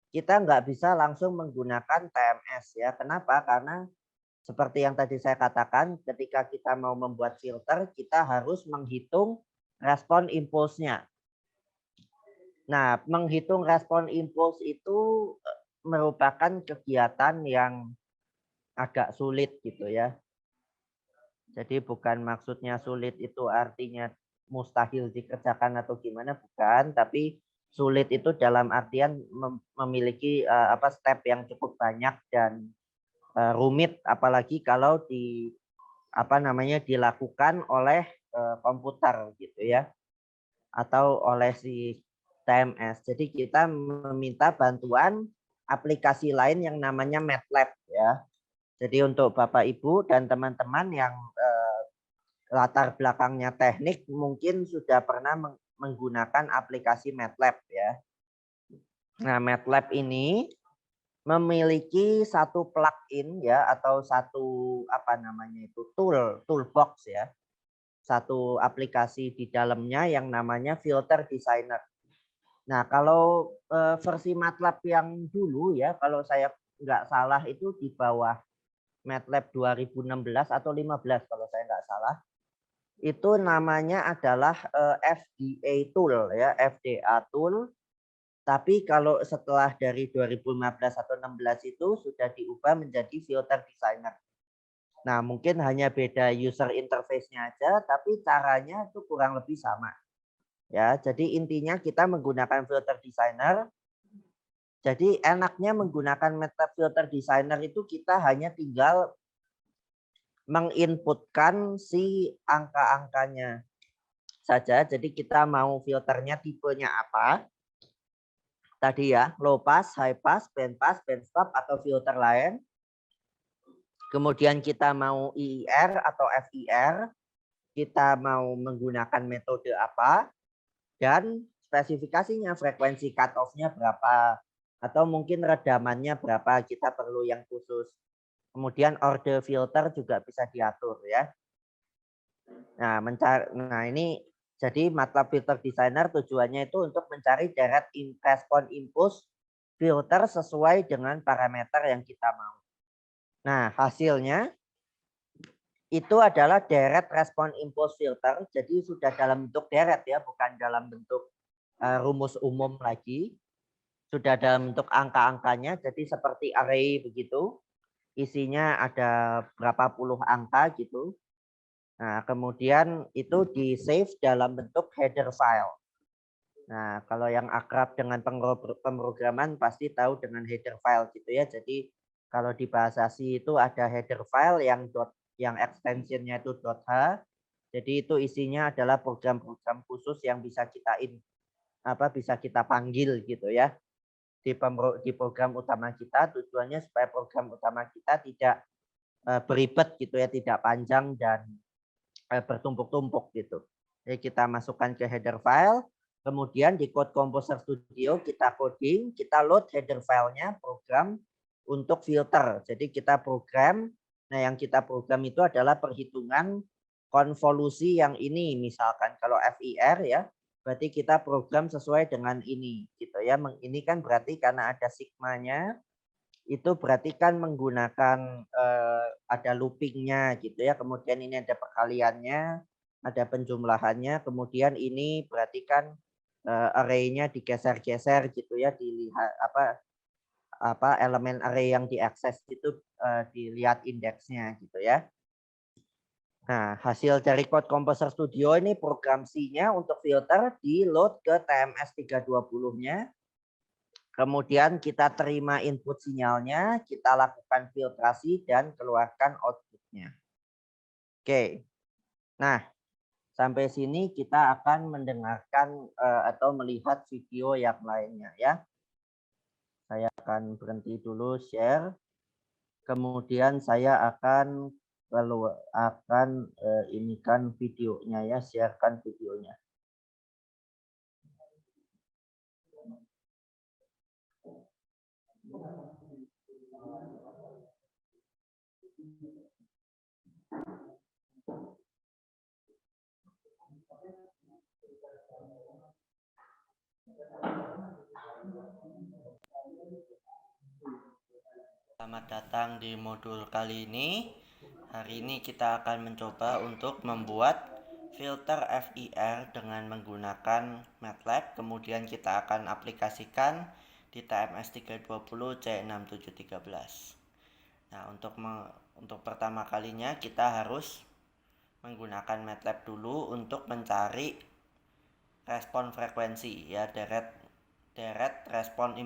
Kita nggak bisa langsung menggunakan TMS ya. Kenapa? Karena seperti yang tadi saya katakan, ketika kita mau membuat filter, kita harus menghitung respon impulsnya. Nah, menghitung respon impuls itu merupakan kegiatan yang agak sulit gitu ya. Jadi bukan maksudnya sulit itu artinya mustahil dikerjakan atau gimana, bukan, tapi sulit itu dalam artian memiliki step yang cukup banyak dan rumit, apalagi kalau dilakukan oleh komputer gitu ya, atau oleh si TMS. Jadi kita meminta bantuan aplikasi lain yang namanya MATLAB ya. Jadi untuk Bapak Ibu dan teman-teman yang latar belakangnya teknik mungkin sudah pernah menggunakan aplikasi MATLAB ya. Nah, MATLAB ini memiliki satu plugin ya, atau satu toolbox ya. satu aplikasi di dalamnya yang namanya Filter Designer. Nah, kalau versi MATLAB yang dulu ya, kalau saya nggak salah itu di bawah MATLAB 2016 atau 15 kalau saya nggak salah. Itu namanya adalah FDA tool ya, FDA tool. Tapi kalau setelah dari 2015 atau 16 itu sudah diubah menjadi Filter Designer. Nah, mungkin hanya beda user interface-nya aja, tapi caranya itu kurang lebih sama. Ya, jadi intinya kita menggunakan Filter Designer. Jadi enaknya menggunakan MATLAB Filter Designer itu kita hanya tinggal menginputkan si angka-angkanya saja. Jadi kita mau filternya tipenya apa. Tadi ya, low pass, high pass, band stop atau filter lain. Kemudian kita mau IIR atau FIR, kita mau menggunakan metode apa, dan spesifikasinya frekuensi cut off-nya berapa, atau mungkin redamannya berapa, kita perlu yang khusus. Kemudian order filter juga bisa diatur ya. Nah, ini jadi MATLAB Filter Designer tujuannya itu untuk mencari deret respon impulse filter sesuai dengan parameter yang kita mau. Nah, hasilnya itu adalah deret respon impulse filter. Jadi sudah dalam bentuk deret ya, bukan dalam bentuk rumus umum lagi. Sudah dalam bentuk angka-angkanya. Jadi seperti array begitu. Isinya ada berapa puluh angka gitu. Nah, kemudian itu di-save dalam bentuk header file. Nah, kalau yang akrab dengan pemrograman pasti tahu dengan header file gitu ya. Jadi kalau di bahasa C itu ada header file yang extensionnya itu .h. Jadi itu isinya adalah program-program khusus yang bisa bisa kita panggil gitu ya. Di program utama kita tujuannya supaya program utama kita tidak beribet gitu ya, tidak panjang dan bertumpuk-tumpuk gitu. Jadi kita masukkan ke header file. Kemudian di Code Composer Studio kita coding, kita load header filenya program untuk filter. Jadi kita program, nah yang kita program itu adalah perhitungan konvolusi yang ini. Misalkan kalau FIR ya, berarti kita program sesuai dengan ini gitu ya. Ini kan berarti karena ada sigmanya, itu berarti kan menggunakan ada loopingnya gitu ya. Kemudian ini ada perkaliannya, ada penjumlahannya. Kemudian ini berarti kan array-nya digeser-geser gitu ya, dilihat apa elemen array yang diakses itu dilihat indeksnya gitu ya. Nah, hasil dari Code Composer Studio ini program C-nya untuk filter di load ke TMS 320-nya. Kemudian kita terima input sinyalnya, kita lakukan filtrasi dan keluarkan outputnya. Oke. Nah, sampai sini kita akan mendengarkan atau melihat video yang lainnya ya. Saya akan berhenti dulu share. Kemudian saya akan inikan videonya ya, sharekan videonya. Selamat datang di modul kali ini. Hari ini kita akan mencoba untuk membuat filter FIR dengan menggunakan MATLAB. Kemudian kita akan aplikasikan di TMS 320 C6713. Nah, untuk pertama kalinya kita harus menggunakan MATLAB dulu untuk mencari respon frekuensi ya, deret respon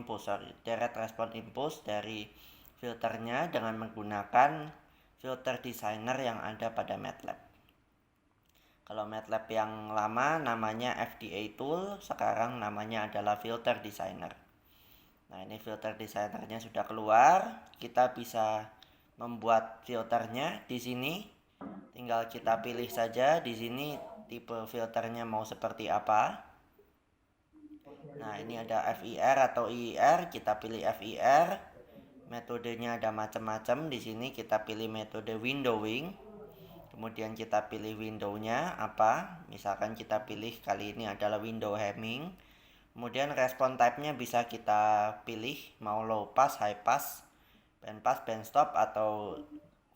impulse dari filternya dengan menggunakan filter designer yang ada pada MATLAB. Kalau MATLAB yang lama namanya FDA tool, sekarang namanya adalah filter designer. Nah, ini filter designernya sudah keluar. Kita bisa membuat filternya di sini. Tinggal kita pilih saja di sini tipe filternya mau seperti apa. Nah, ini ada FIR atau IIR, kita pilih FIR. Metodenya ada macam-macam. Di sini kita pilih metode windowing. Kemudian kita pilih windownya apa, misalkan kita pilih kali ini adalah window Hamming. Kemudian respon type-nya bisa kita pilih mau low pass, high pass, band stop atau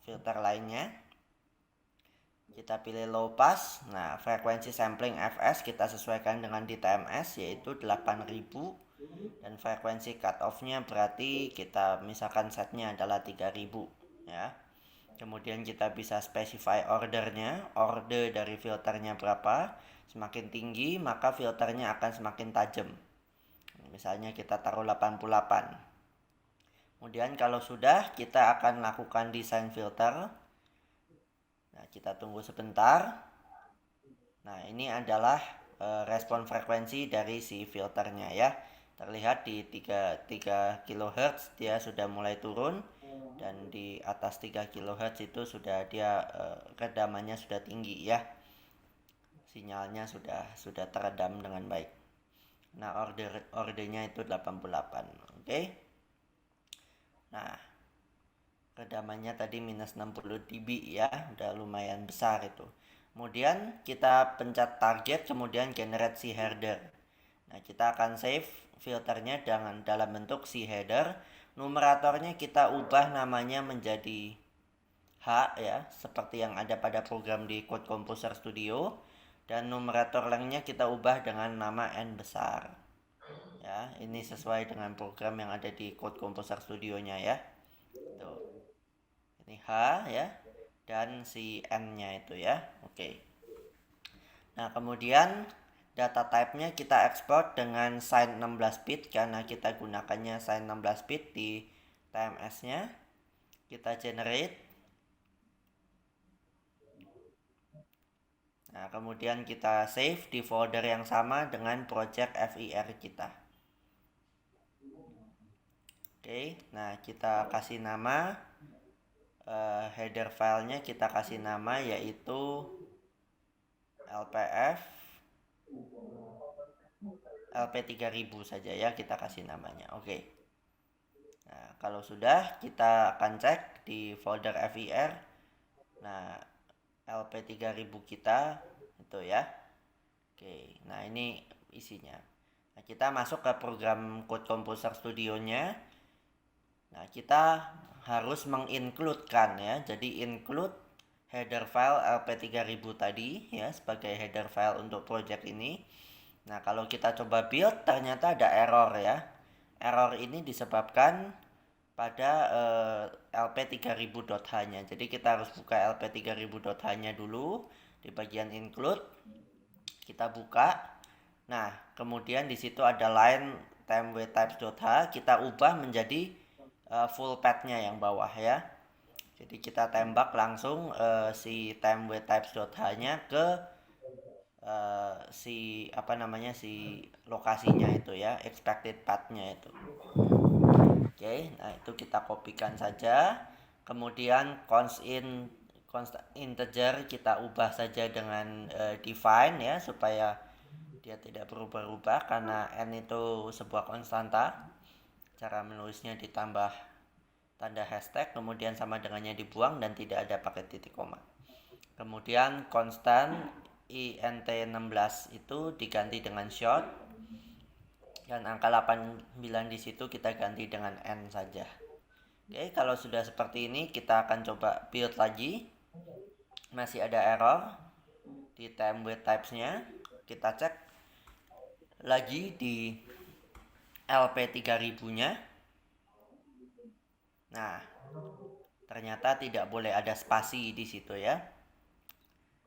filter lainnya. Kita pilih low pass. Nah, frekuensi sampling fs kita sesuaikan dengan di TMS yaitu 8000 dan frekuensi cut off-nya berarti kita misalkan setnya adalah 3000 ya. Kemudian kita bisa specify ordernya, order dari filternya berapa. Semakin tinggi maka filternya akan semakin tajam. Misalnya kita taruh 88. Kemudian kalau sudah kita akan lakukan desain filter. Nah, kita tunggu sebentar. Nah, ini adalah respon frekuensi dari si filternya ya. Terlihat di 3 kHz dia sudah mulai turun, dan di atas 3 kHz itu sudah dia redamannya sudah tinggi ya. Sinyalnya sudah teredam dengan baik. Nah, ordernya itu 88. Oke. Nah, redamannya tadi minus 60 dB ya, udah lumayan besar itu. Kemudian kita pencet target, kemudian generate si header. Nah, kita akan save filternya dalam bentuk si header. Numeratornya kita ubah namanya menjadi H ya, seperti yang ada pada program di Code Composer Studio. Dan numerator lengthnya kita ubah dengan nama N besar. Ya, ini sesuai dengan program yang ada di Code Composer Studio-nya ya. Tuh. Ini H ya, dan si N-nya itu ya. Oke. Nah, kemudian data type-nya kita ekspor dengan sin 16 bit karena kita gunakannya sin 16 bit di TMS-nya. Kita generate. Nah, kemudian kita save di folder yang sama dengan project FIR kita. Oke, nah kita kasih nama header filenya, kita kasih nama yaitu LPF LP3000 saja ya, kita kasih namanya. Oke. Nah, kalau sudah kita akan cek di folder FIR. Nah, LP3000 kita itu ya. Oke, nah ini isinya. Nah, kita masuk ke program Code Composer Studio-nya. Nah, kita harus mengincludekan ya. Jadi include header file LP3000 tadi ya sebagai header file untuk project ini. Nah, kalau kita coba build ternyata ada error ya. Error ini disebabkan pada lp3000.h-nya. Jadi kita harus buka lp3000.h-nya dulu di bagian include. Kita buka. Nah, kemudian di situ ada line timewaytypes.h, kita ubah menjadi full path-nya yang bawah ya. Jadi kita tembak langsung si timewaytypes.h-nya ke si lokasinya itu ya, expected path-nya itu. Oke, nah itu kita kopikan saja. Kemudian const integer kita ubah saja dengan define ya, supaya dia tidak berubah-ubah karena n itu sebuah konstanta. Cara menulisnya ditambah tanda hashtag, kemudian sama dengannya dibuang dan tidak ada pakai titik koma. Kemudian konstan int16 itu diganti dengan short, dan angka 89 di situ kita ganti dengan n saja. Oke, kalau sudah seperti ini kita akan coba build lagi. Masih ada error di timewaytypes-nya. Kita cek lagi di LP3000-nya. Nah, ternyata tidak boleh ada spasi di situ ya,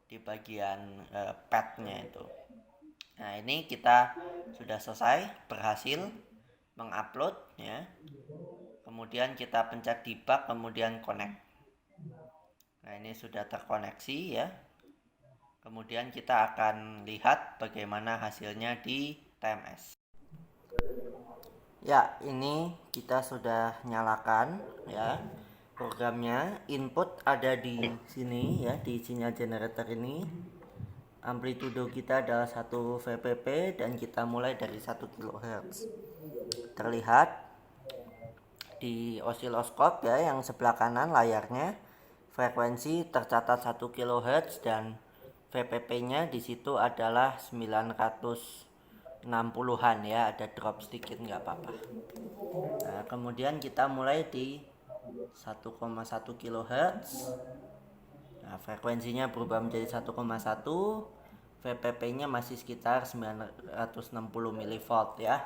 di bagian path-nya itu. Nah, ini kita sudah selesai, berhasil mengupload ya. Kemudian kita pencet debug, kemudian connect. Nah, ini sudah terkoneksi ya. Kemudian kita akan lihat bagaimana hasilnya di TMS. Ya, ini kita sudah nyalakan ya programnya. Input ada di sini ya, di sinyal generator ini. Amplitudo kita adalah 1 VPP dan kita mulai dari 1 kHz. Terlihat di osiloskop ya yang sebelah kanan layarnya frekuensi tercatat 1 kHz dan VPP-nya di situ adalah 960-an ya, ada drop sedikit nggak apa-apa. Nah, kemudian kita mulai di 1,1 kHz. Nah, frekuensinya berubah menjadi 1,1, VPP-nya masih sekitar 960 mV ya.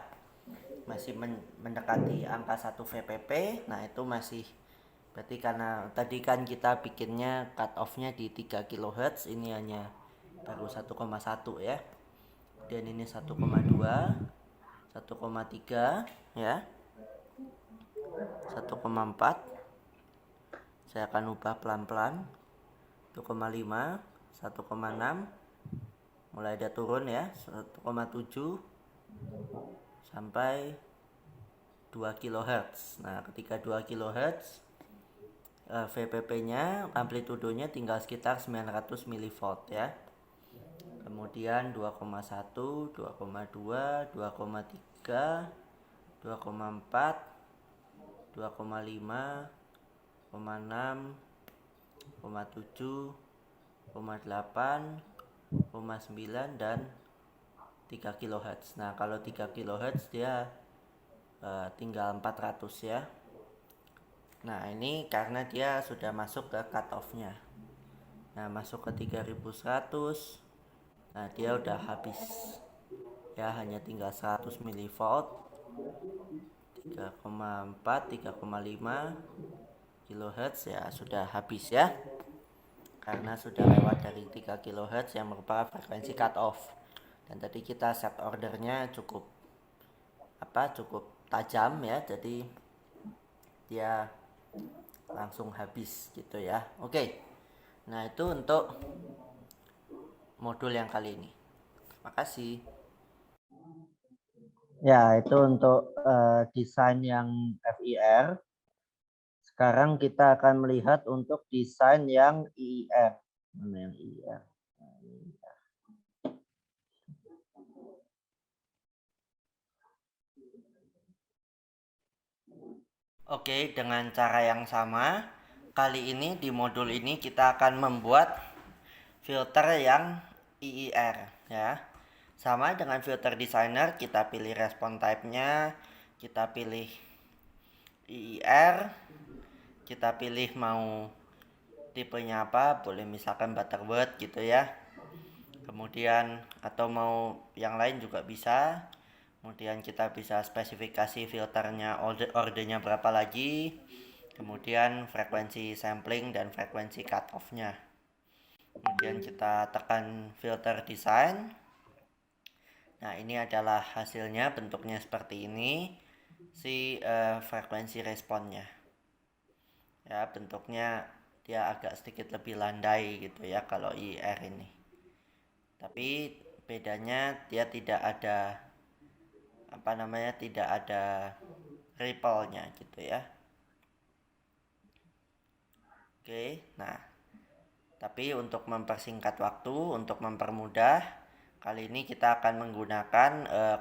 Masih mendekati angka 1 VPP. Nah, itu masih berarti karena tadi kan kita bikinnya cut off-nya di 3 kHz, ini hanya baru 1,1 ya. Dan ini 1,2, 1,3 ya. 1,4. Saya akan ubah pelan-pelan. 1,5, 1,6, mulai ada turun ya, 1,7 sampai 2 kHz. Nah, ketika 2 kHz VPP-nya amplitudenya tinggal sekitar 900 mV ya. Kemudian 2,1, 2,2, 2,3, 2,4, 2,5, 2,6, 7,8, 9 dan 3 kHz. Nah, kalau 3 kHz dia tinggal 400 ya. Nah, ini karena dia sudah masuk ke cut off-nya. Nah, masuk ke 3100. Nah, dia udah habis. Ya, hanya tinggal 100 mV. 3,4, 3,5 kHz ya sudah habis ya. Karena sudah lewat dari 3 kHz yang merupakan frekuensi cut off. Dan tadi kita set ordernya cukup tajam ya, jadi dia langsung habis gitu ya. Oke. Nah, itu untuk modul yang kali ini. Terima kasih. Ya, itu untuk desain yang FIR. Sekarang kita akan melihat untuk desain yang IIR. Mana yang IIR? Oke, dengan cara yang sama, kali ini di modul ini kita akan membuat filter yang IIR ya. Sama dengan filter designer, kita pilih respon type-nya, kita pilih IIR, kita pilih mau tipenya apa, boleh misalkan Butterworth gitu ya. Kemudian atau mau yang lain juga bisa. Kemudian kita bisa spesifikasi filternya, ordernya berapa lagi. Kemudian frekuensi sampling dan frekuensi cutoff-nya. Kemudian kita tekan filter design. Nah, ini adalah hasilnya, bentuknya seperti ini. Si frekuensi responnya. Ya, bentuknya dia agak sedikit lebih landai gitu ya kalau IR ini. Tapi bedanya dia tidak ada tidak ada ripple-nya gitu ya. Oke, nah tapi untuk mempersingkat waktu, untuk mempermudah, kali ini kita akan menggunakan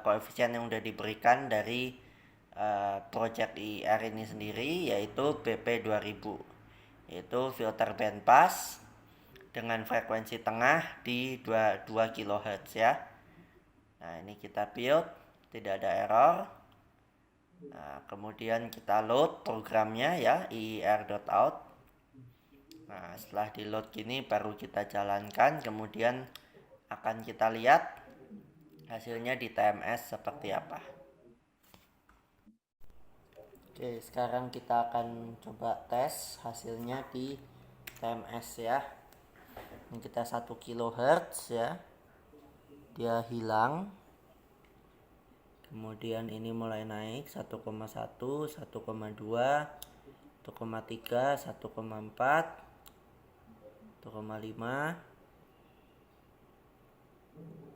koefisien yang sudah diberikan dari project IR ini sendiri, yaitu BP 2000, yaitu filter bandpass dengan frekuensi tengah di 2 kHz ya. Nah, ini kita build, tidak ada error. Nah, kemudian kita load programnya ya, IIR.out. Nah, setelah di load gini baru kita jalankan, kemudian akan kita lihat hasilnya di TMS seperti apa. Oke, sekarang kita akan coba tes hasilnya di TMS ya. Ini kita 1 kHz ya. Dia hilang. Kemudian ini mulai naik 1,1, 1,2, 1,3, 1,4, 1,5,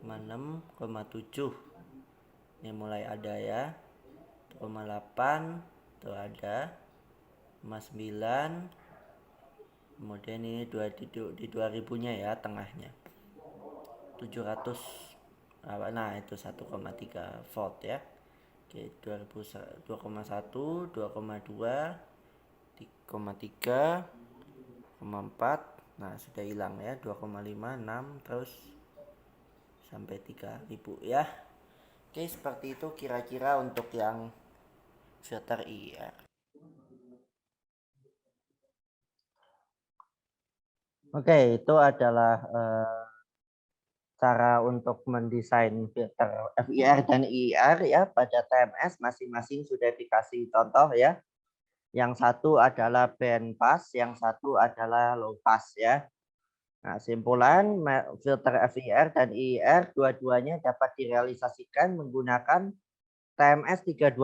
6,7. Ini mulai ada ya. 1,8 tuh ada. 9. Kemudian ini di 2000-nya ya tengahnya. 700. Nah, itu 1,3 volt ya. Oke, 2,1, 2,2, 3,3, 2,4. Nah, sudah hilang ya, 2,5, 6, terus sampai 3.000 ya. Oke, seperti itu kira-kira untuk yang filter IR. Oke, itu adalah cara untuk mendesain filter FIR dan IR ya pada TMS masing-masing sudah dikasih contoh ya. Yang satu adalah band pass, yang satu adalah low pass ya. Nah, simpulan filter FIR dan IR dua-duanya dapat direalisasikan menggunakan TMS 320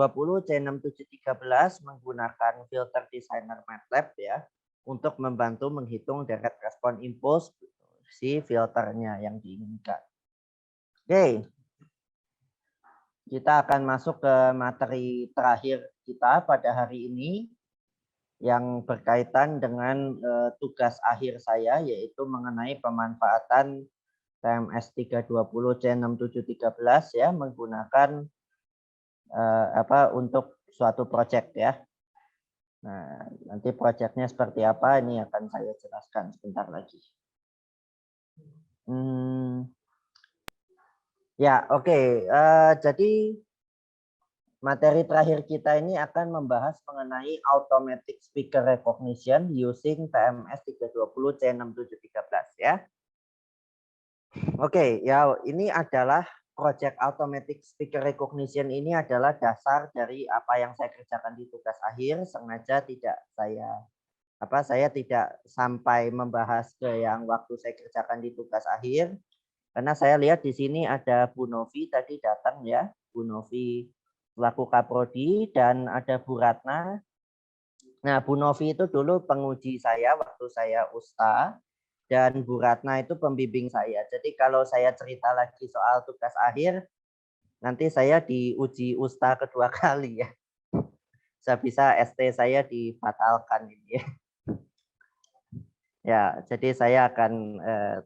C6713 menggunakan filter designer MATLAB ya untuk membantu menghitung direct response impulse si filternya yang diinginkan. Oke. Kita akan masuk ke materi terakhir kita pada hari ini yang berkaitan dengan tugas akhir saya yaitu mengenai pemanfaatan TMS 320 C6713 ya menggunakan untuk suatu project ya. Nah, nanti projectnya seperti apa ini akan saya jelaskan sebentar lagi. Ya, oke. Jadi materi terakhir kita ini akan membahas mengenai automatic speaker recognition using TMS 320 C6713 ya. Oke, ya ini adalah project automatic speaker recognition ini adalah dasar dari apa yang saya kerjakan di tugas akhir. Sengaja tidak saya tidak sampai membahas ke yang waktu saya kerjakan di tugas akhir. Karena saya lihat di sini ada Bu Novi tadi datang ya, Bu Novi selaku Kaprodi dan ada Bu Ratna. Nah, Bu Novi itu dulu penguji saya waktu saya USTA dan Bu Ratna itu pembimbing saya. Jadi kalau saya cerita lagi soal tugas akhir, nanti saya diuji USTA kedua kali ya. Bisa ST saya dibatalkan ini ya. Ya, jadi saya akan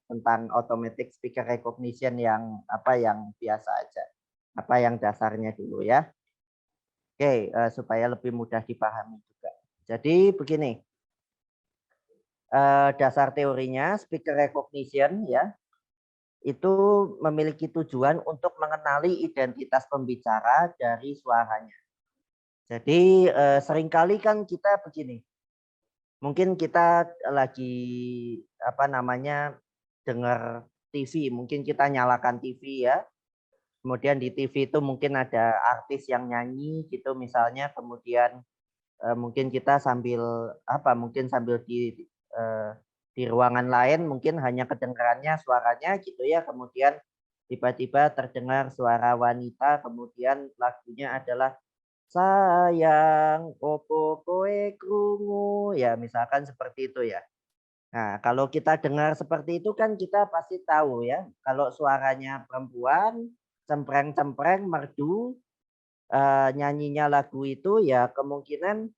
tentang automatic speaker recognition yang biasa aja. Apa yang dasarnya dulu ya. Oke, supaya lebih mudah dipahami juga. Jadi begini. Dasar teorinya speaker recognition ya. Itu memiliki tujuan untuk mengenali identitas pembicara dari suaranya. Jadi seringkali kan kita begini. Mungkin kita lagi dengar TV, mungkin kita nyalakan TV ya. Kemudian di TV itu mungkin ada artis yang nyanyi gitu misalnya, kemudian mungkin kita sambil di ruangan lain mungkin hanya kedengarannya suaranya gitu ya, kemudian tiba-tiba terdengar suara wanita, kemudian lagunya adalah sayang opo koe krungu ya misalkan seperti itu ya. Nah, kalau kita dengar seperti itu kan kita pasti tahu ya kalau suaranya perempuan cempreng-cempreng merdu nyanyinya lagu itu ya kemungkinan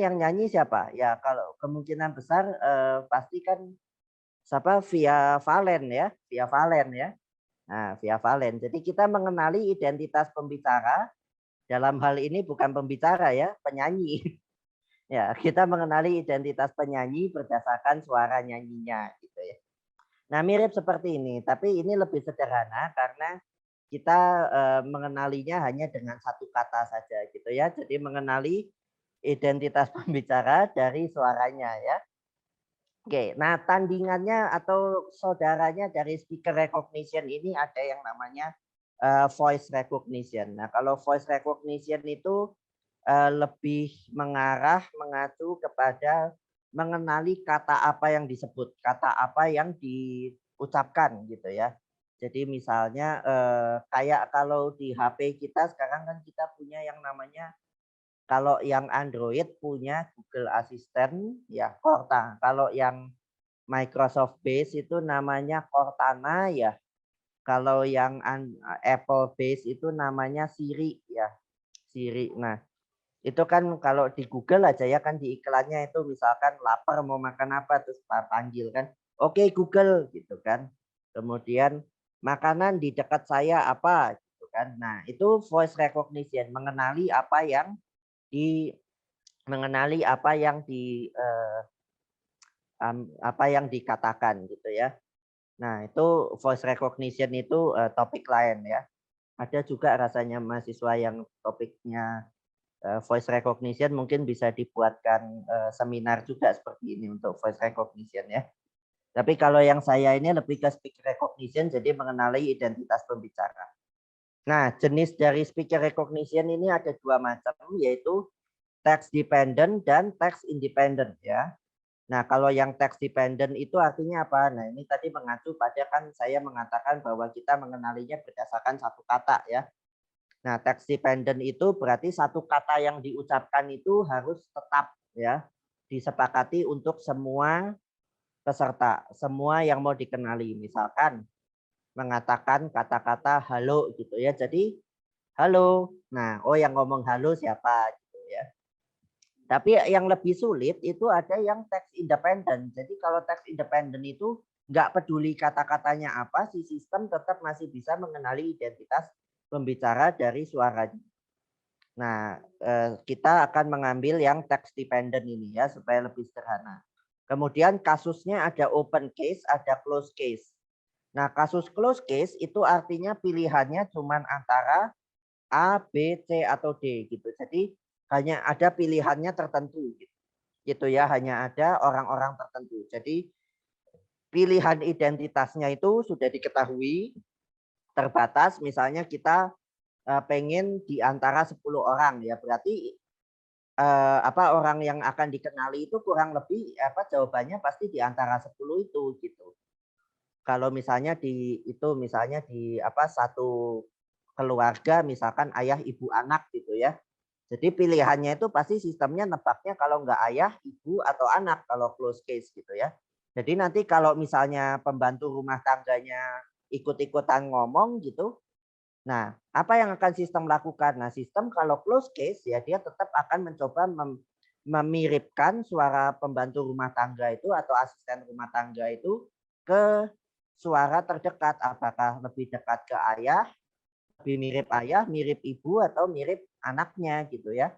yang nyanyi siapa? Ya kalau kemungkinan besar pasti kan Via Valen ya, Via Valen ya. Nah, Via Valen. Jadi kita mengenali identitas pembicara. Dalam hal ini bukan pembicara ya, penyanyi. Ya, kita mengenali identitas penyanyi berdasarkan suara nyanyinya gitu ya. Nah, mirip seperti ini, tapi ini lebih sederhana karena kita mengenalinya hanya dengan satu kata saja gitu ya. Jadi mengenali identitas pembicara dari suaranya ya. Oke, nah tandingannya atau saudaranya dari speaker recognition ini ada yang namanya voice recognition. Nah, kalau voice recognition itu lebih mengacu kepada mengenali kata apa yang disebut, kata apa yang diucapkan gitu ya. Jadi misalnya kayak kalau di HP kita sekarang kan kita punya yang namanya kalau yang Android punya Google Assistant ya Cortana. Kalau yang Microsoft Base itu namanya Cortana ya. Kalau yang Apple Base itu namanya Siri ya. Siri. Nah, itu kan kalau di Google aja ya kan di iklannya itu misalkan lapar mau makan apa terus panggil kan. Oke Google gitu kan. Kemudian makanan di dekat saya apa gitu kan. Nah, itu voice recognition mengenali apa yang apa yang dikatakan gitu ya. Nah, itu voice recognition itu topik lain ya. Ada juga rasanya mahasiswa yang topiknya voice recognition, mungkin bisa dibuatkan seminar juga seperti ini untuk voice recognition ya. Tapi kalau yang saya ini lebih ke speaker recognition, jadi mengenali identitas pembicara. Nah, jenis dari speaker recognition ini ada dua macam, yaitu text dependent dan text independent ya. Nah, kalau yang text dependent itu artinya apa? Nah, ini tadi mengacu pada kan saya mengatakan bahwa kita mengenalinya berdasarkan satu kata ya. Nah, text dependent itu berarti satu kata yang diucapkan itu harus tetap ya disepakati untuk semua peserta, semua yang mau dikenali. Misalkan mengatakan kata-kata halo gitu ya. Jadi halo. Nah, oh yang ngomong halo siapa gitu ya. Tapi yang lebih sulit itu ada yang text independent. Jadi kalau text independent itu nggak peduli kata-katanya apa, si sistem tetap masih bisa mengenali identitas pembicara dari suaranya. Nah, kita akan mengambil yang text dependent ini ya supaya lebih sederhana. Kemudian kasusnya ada open case, ada close case. Nah, kasus close case itu artinya pilihannya cuma antara A, B, C atau D gitu. Jadi hanya ada pilihannya tertentu gitu ya, hanya ada orang-orang tertentu. Jadi pilihan identitasnya itu sudah diketahui terbatas, misalnya kita pengen di antara 10 orang ya, berarti apa orang yang akan dikenali itu kurang lebih apa jawabannya pasti di antara 10 itu gitu. Kalau misalnya misalnya di apa satu keluarga misalkan ayah ibu anak gitu ya. Jadi pilihannya itu pasti sistemnya nebaknya kalau nggak ayah, ibu atau anak kalau close case gitu ya. Jadi nanti kalau misalnya pembantu rumah tangganya ikut-ikutan ngomong gitu. Nah, apa yang akan sistem lakukan? Nah, sistem kalau close case ya dia tetap akan mencoba memiripkan suara pembantu rumah tangga itu atau asisten rumah tangga itu ke suara terdekat. Apakah lebih dekat ke ayah, lebih mirip ibu atau mirip anaknya gitu ya.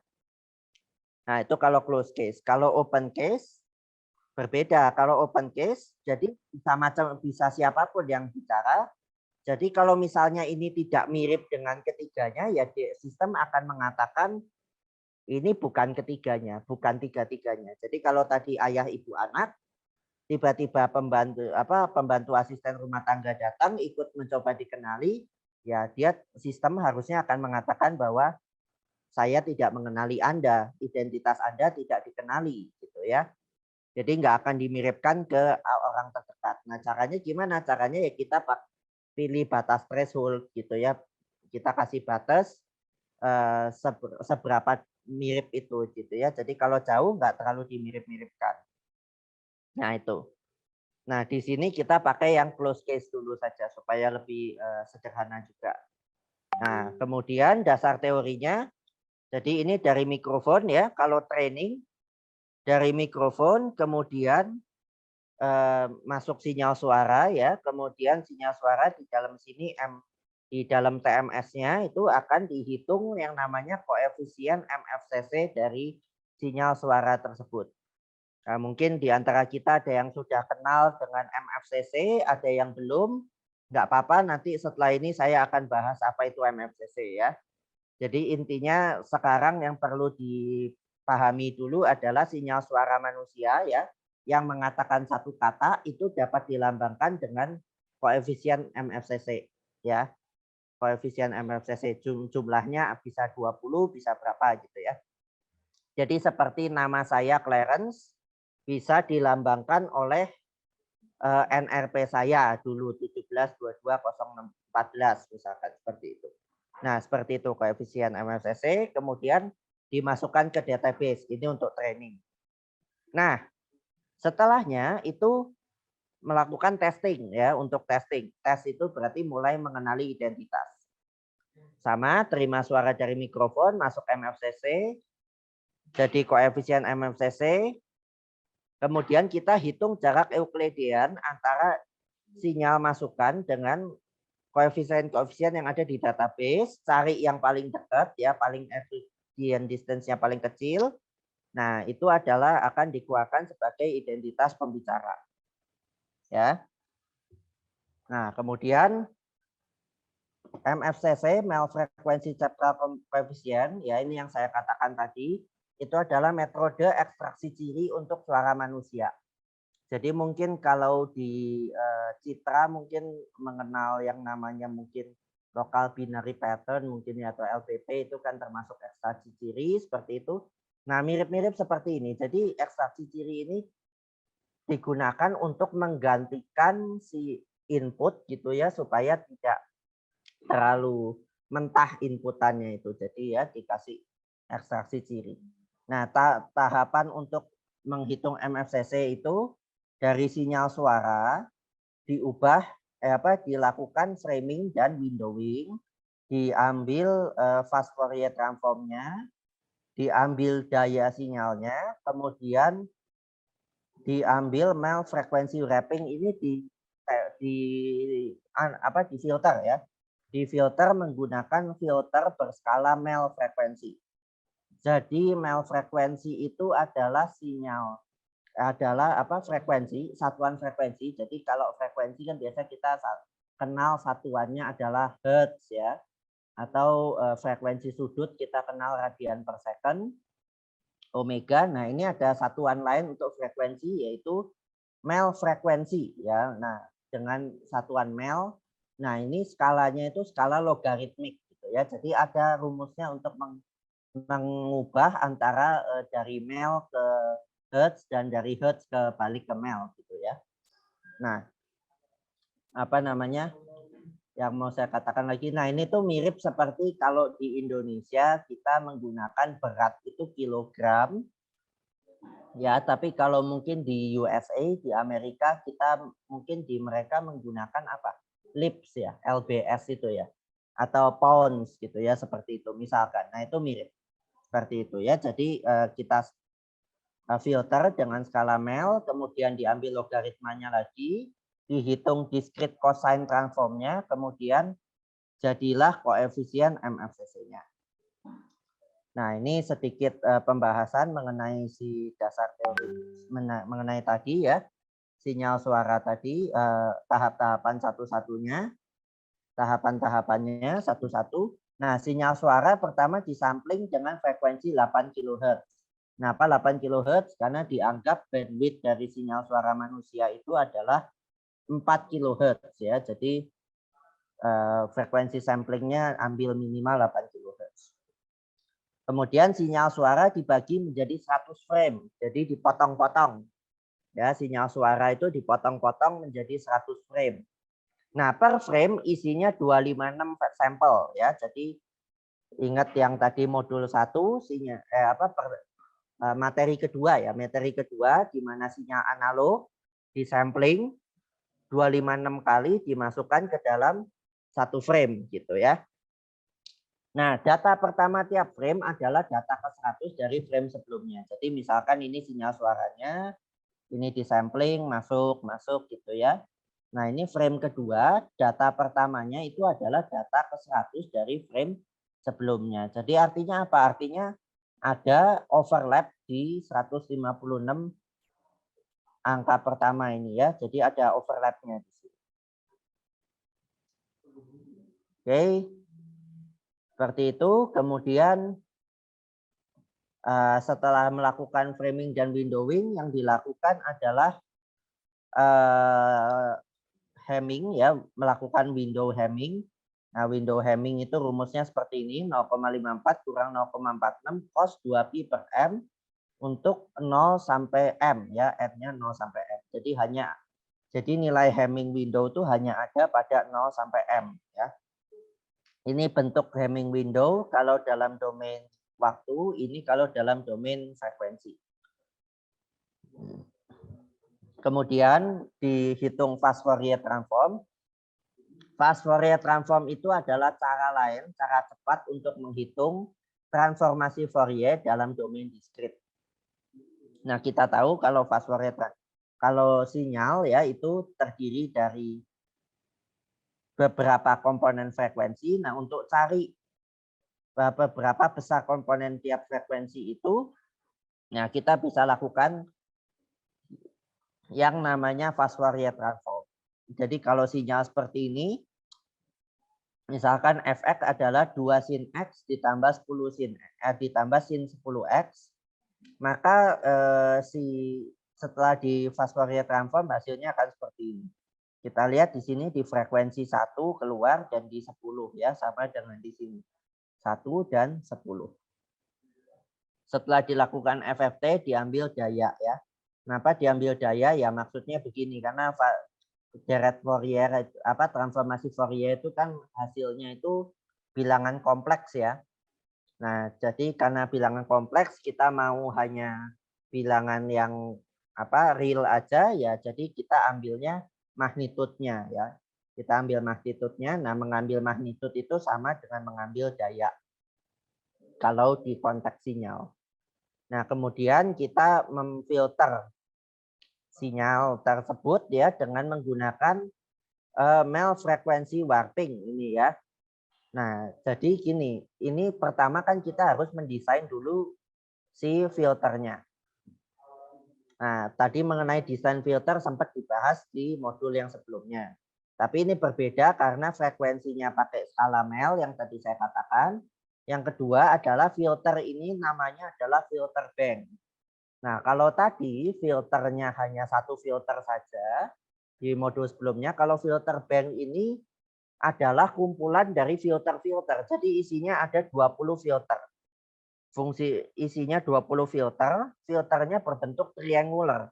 Nah, itu kalau close case. Kalau open case berbeda. Kalau open case jadi bisa siapapun yang bicara. Jadi kalau misalnya ini tidak mirip dengan ketiganya ya sistem akan mengatakan ini bukan ketiganya, bukan tiga-tiganya. Jadi kalau tadi ayah ibu anak tiba-tiba pembantu asisten rumah tangga datang ikut mencoba dikenali, ya dia sistem harusnya akan mengatakan bahwa saya tidak mengenali Anda, identitas Anda tidak dikenali gitu ya. Jadi nggak akan dimiripkan ke orang terdekat. Nah, caranya gimana? Caranya ya kita pilih batas threshold gitu ya. Kita kasih batas seberapa mirip itu gitu ya. Jadi kalau jauh nggak terlalu dimirip-miripkan. Nah, itu. Nah, di sini kita pakai yang close case dulu saja supaya lebih sederhana juga. Nah, kemudian dasar teorinya, jadi ini dari mikrofon ya. Kalau training dari mikrofon, kemudian masuk sinyal suara ya, kemudian sinyal suara di dalam sini di dalam TMS-nya itu akan dihitung yang namanya koefisien MFCC dari sinyal suara tersebut. Nah, mungkin di antara kita ada yang sudah kenal dengan MFCC, ada yang belum. Nggak apa-apa, nanti setelah ini saya akan bahas apa itu MFCC ya. Jadi intinya sekarang yang perlu dipahami dulu adalah sinyal suara manusia ya, yang mengatakan satu kata itu dapat dilambangkan dengan koefisien MFCC ya. Koefisien MFCC jumlahnya bisa 20, bisa berapa gitu ya. Jadi seperti nama saya Clarence bisa dilambangkan oleh NRP saya dulu 17220614 misalkan seperti itu. Nah, seperti itu koefisien MFCC kemudian dimasukkan ke database ini untuk training. Nah, setelahnya itu melakukan testing ya untuk testing. Tes itu berarti mulai mengenali identitas. Sama terima suara dari mikrofon masuk MFCC jadi koefisien MFCC. Kemudian kita hitung jarak Euklidean antara sinyal masukan dengan koefisien-koefisien yang ada di database, cari yang paling dekat ya, paling Euclidean distance-nya paling kecil. Nah, itu adalah akan dikeluarkan sebagai identitas pembicara. Ya. Nah, kemudian MFCC, Male Frequency Cepstral Coefficient, ya ini yang saya katakan tadi, itu adalah metode ekstraksi ciri untuk suara manusia. Jadi mungkin kalau di Citra mungkin mengenal yang namanya mungkin local binary pattern mungkin ya, atau LBP itu kan termasuk ekstraksi ciri seperti itu. Nah, mirip-mirip seperti ini. Jadi ekstraksi ciri ini digunakan untuk menggantikan si input gitu ya, supaya tidak terlalu mentah inputannya itu. Jadi ya dikasih ekstraksi ciri. Nah, tahapan untuk menghitung MFCC itu dari sinyal suara diubah dilakukan framing dan windowing, diambil fast Fourier transformnya, diambil daya sinyalnya, kemudian diambil Mel frekuensi wrapping ini di filter ya. Di filter menggunakan filter berskala Mel frekuensi. Jadi Mel frekuensi itu adalah sinyal, adalah frekuensi, satuan frekuensi. Jadi kalau frekuensi kan biasa kita kenal satuannya adalah hertz ya, atau frekuensi sudut kita kenal radian per second, omega. Nah, ini ada satuan lain untuk frekuensi yaitu Mel frekuensi ya. Nah, dengan satuan Mel, nah ini skalanya itu skala logaritmik gitu ya. Jadi ada rumusnya untuk mengubah antara dari Mel ke hertz dan dari hertz ke balik ke Mel gitu ya. Nah, apa namanya? Yang mau saya katakan lagi, nah ini tuh mirip seperti kalau di Indonesia kita menggunakan berat itu kilogram. Ya, tapi kalau mungkin di USA, di Amerika, kita mungkin di mereka menggunakan apa? Lips ya, LBS itu ya. Atau pounds gitu ya, seperti itu misalkan. Nah, itu mirip. Seperti itu ya. Jadi kita filter dengan skala Mel, kemudian diambil logaritmanya lagi, dihitung discrete cosine transformnya, kemudian jadilah koefisien MFCC-nya. Nah, ini sedikit pembahasan mengenai si dasar teori mengenai tadi ya, sinyal suara tadi, tahap-tahapan satu-satunya, tahapan-tahapannya satu-satu. Nah, sinyal suara pertama disampling dengan frekuensi 8 kHz. Kenapa 8 kHz? Karena dianggap bandwidth dari sinyal suara manusia itu adalah 4 kHz ya. Jadi frekuensi samplingnya ambil minimal 8 kHz. Kemudian sinyal suara dibagi menjadi 100 frame. Jadi dipotong-potong. Ya, sinyal suara itu dipotong-potong menjadi 100 frame. Nah, per frame isinya 256 sampel ya. Jadi ingat yang tadi modul 1 materi kedua ya. Materi kedua di mana sinyal analog disampling 256 kali dimasukkan ke dalam satu frame gitu ya. Nah, data pertama tiap frame adalah data ke-100 dari frame sebelumnya. Jadi misalkan ini sinyal suaranya, ini disampling, masuk gitu ya. Nah, ini frame kedua, data pertamanya itu adalah data ke-100 dari frame sebelumnya. Jadi artinya apa? Artinya ada overlap di 156 angka pertama ini ya. Jadi ada overlapnya di sini. Oke. Seperti itu, kemudian setelah melakukan framing dan windowing, yang dilakukan adalah hemming ya, melakukan window hemming. Nah, window hemming itu rumusnya seperti ini, 0,54 kurang 0,46 cos 2pi per m untuk 0 sampai m ya, m-nya 0 sampai m. Jadi nilai hemming window itu hanya ada pada 0 sampai m ya. Ini bentuk Hamming window kalau dalam domain waktu, ini kalau dalam domain frekuensi. Kemudian dihitung fast Fourier transform. Fast Fourier transform itu adalah cara lain, cara cepat untuk menghitung transformasi Fourier dalam domain discrete. Nah, kita tahu kalau fast Fourier kalau sinyal ya itu terdiri dari beberapa komponen frekuensi. Nah, untuk cari beberapa besar komponen tiap frekuensi itu, Nah, kita bisa lakukan yang namanya fast Fourier transform. Jadi kalau sinyal seperti ini, misalkan fx adalah 2 sin x ditambah 10 ditambah sin 10x, maka setelah di fast Fourier transform hasilnya akan seperti ini. Kita lihat di sini di frekuensi 1 keluar dan di 10 ya, sama dengan di sini. 1 dan 10. Setelah dilakukan FFT diambil daya ya. Kenapa diambil daya? Ya maksudnya begini, karena deret Fourier transformasi Fourier itu kan hasilnya itu bilangan kompleks ya. Nah, jadi karena bilangan kompleks kita mau hanya bilangan yang real aja ya, jadi kita ambilnya magnitudenya ya. Kita ambil magnitudenya. Nah, mengambil magnitud itu sama dengan mengambil daya kalau di konteks sinyal. Nah, kemudian kita memfilter sinyal tersebut ya dengan menggunakan Mel frekuensi warping ini ya. Nah, jadi gini, ini pertama kan kita harus mendesain dulu si filternya. Nah, tadi mengenai desain filter sempat dibahas di modul yang sebelumnya. Tapi ini berbeda karena frekuensinya pakai skala Mel yang tadi saya katakan. Yang kedua adalah filter ini namanya adalah filter bank. Nah, kalau tadi filternya hanya satu filter saja di modul sebelumnya, kalau filter bank ini adalah kumpulan dari filter-filter. Jadi isinya ada 20 filter. Fungsi isinya 20 filter, filternya berbentuk triangular.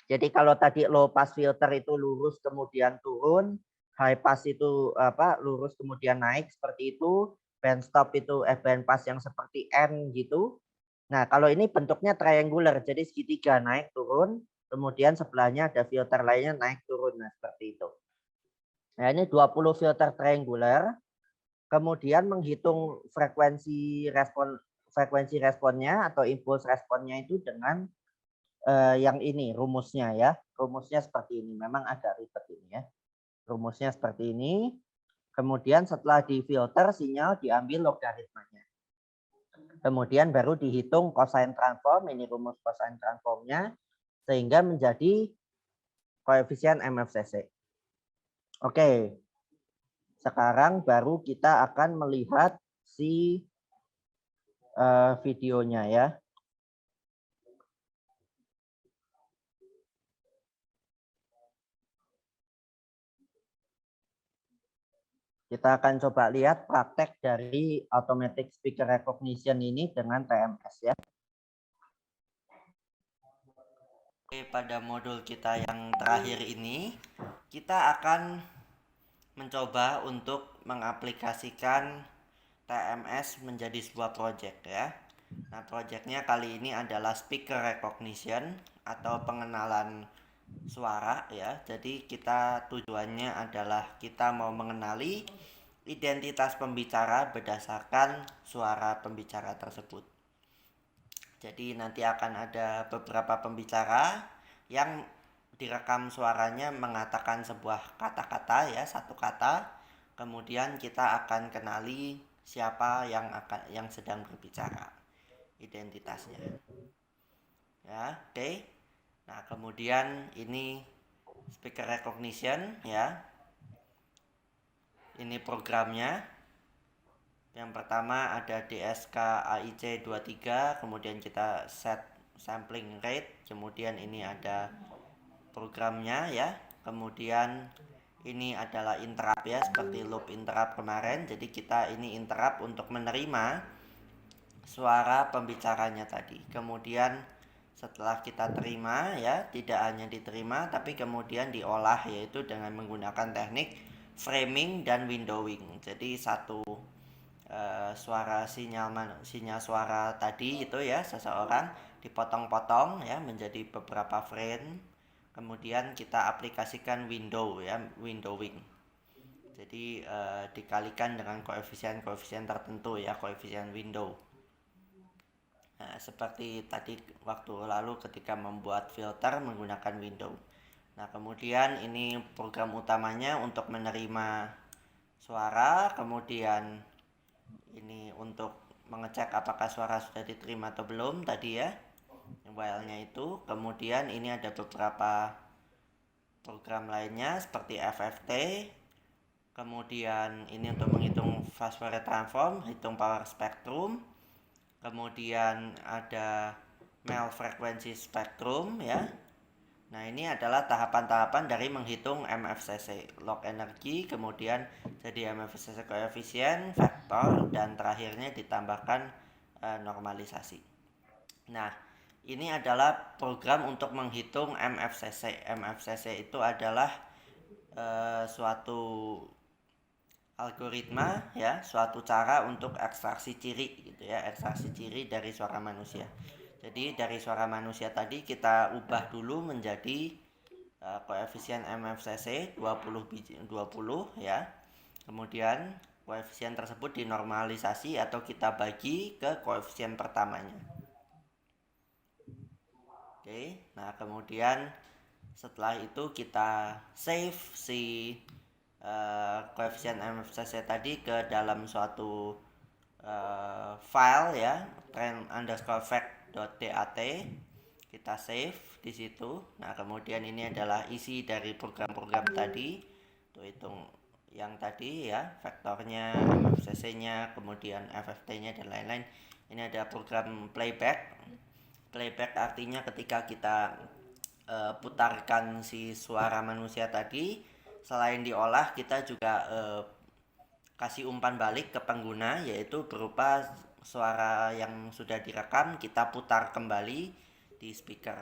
Jadi kalau tadi low pass filter itu lurus kemudian turun, high pass itu lurus kemudian naik seperti itu, band stop itu band pass yang seperti N gitu. Nah, kalau ini bentuknya triangular, jadi segitiga naik turun, kemudian sebelahnya ada filter lainnya naik turun, nah seperti itu. Nah, ini 20 filter triangular. Kemudian menghitung frekuensi responnya atau impuls responnya itu dengan yang ini rumusnya ya. Rumusnya seperti ini. Memang agak ribet ini ya. Rumusnya seperti ini. Kemudian setelah difilter sinyal diambil logaritmanya. Kemudian baru dihitung cosine transform. Ini rumus cosine transformnya. Sehingga menjadi koefisien MFCC. Oke. Sekarang baru kita akan melihat si videonya ya. Kita akan coba lihat praktek dari automatic speaker recognition ini dengan TMS ya. Oke, pada modul kita yang terakhir ini kita akan mencoba untuk mengaplikasikan TMS menjadi sebuah project ya. Nah, projectnya kali ini adalah speaker recognition atau pengenalan suara ya. Jadi kita tujuannya adalah kita mau mengenali identitas pembicara berdasarkan suara pembicara tersebut. Jadi nanti akan ada beberapa pembicara yang direkam suaranya mengatakan sebuah kata-kata ya, satu kata. Kemudian kita akan kenali siapa yang sedang berbicara, identitasnya. Ya, oke. Nah, kemudian ini speaker recognition ya. Ini programnya. Yang pertama ada DSK AIC 23, kemudian kita set sampling rate, kemudian ini ada programnya ya. Kemudian ini adalah interrupt ya, seperti loop interrupt kemarin. Jadi kita ini interrupt untuk menerima suara pembicaranya tadi. Kemudian setelah kita terima ya, tidak hanya diterima tapi kemudian diolah, yaitu dengan menggunakan teknik framing dan windowing. Jadi satu suara sinyal suara tadi itu ya, seseorang dipotong-potong ya menjadi beberapa frame, kemudian kita aplikasikan windowing. Jadi dikalikan dengan koefisien tertentu ya, koefisien window. Nah, seperti tadi waktu lalu ketika membuat filter menggunakan window. Nah, kemudian ini program utamanya untuk menerima suara, kemudian ini untuk mengecek apakah suara sudah diterima atau belum tadi ya. while-nya itu. Kemudian ini ada beberapa program lainnya seperti FFT. Kemudian ini untuk menghitung fast Fourier transform, hitung power spektrum. Kemudian ada Mel frekuensi spektrum ya. Nah, ini adalah tahapan-tahapan dari menghitung MFCC, log energi, kemudian jadi MFCC koefisien, vektor, dan terakhirnya ditambahkan normalisasi. Nah, ini adalah program untuk menghitung MFCC. MFCC itu adalah suatu algoritma ya, suatu cara untuk ekstraksi ciri gitu ya, ekstraksi ciri dari suara manusia. Jadi dari suara manusia tadi kita ubah dulu menjadi koefisien MFCC 20 ya. Kemudian koefisien tersebut dinormalisasi atau kita bagi ke koefisien pertamanya. Oke, nah kemudian setelah itu kita save si koefisien MFCC tadi ke dalam suatu file ya, trend_fact.dat. Kita save di situ. Nah, kemudian ini adalah isi dari program-program tadi. Tuh hitung yang tadi ya, vektornya, MFCC-nya, kemudian FFT-nya dan lain-lain. Ini ada program playback. Playback artinya ketika kita putarkan si suara manusia tadi, selain diolah kita juga kasih umpan balik ke pengguna, yaitu berupa suara yang sudah direkam kita putar kembali di speaker.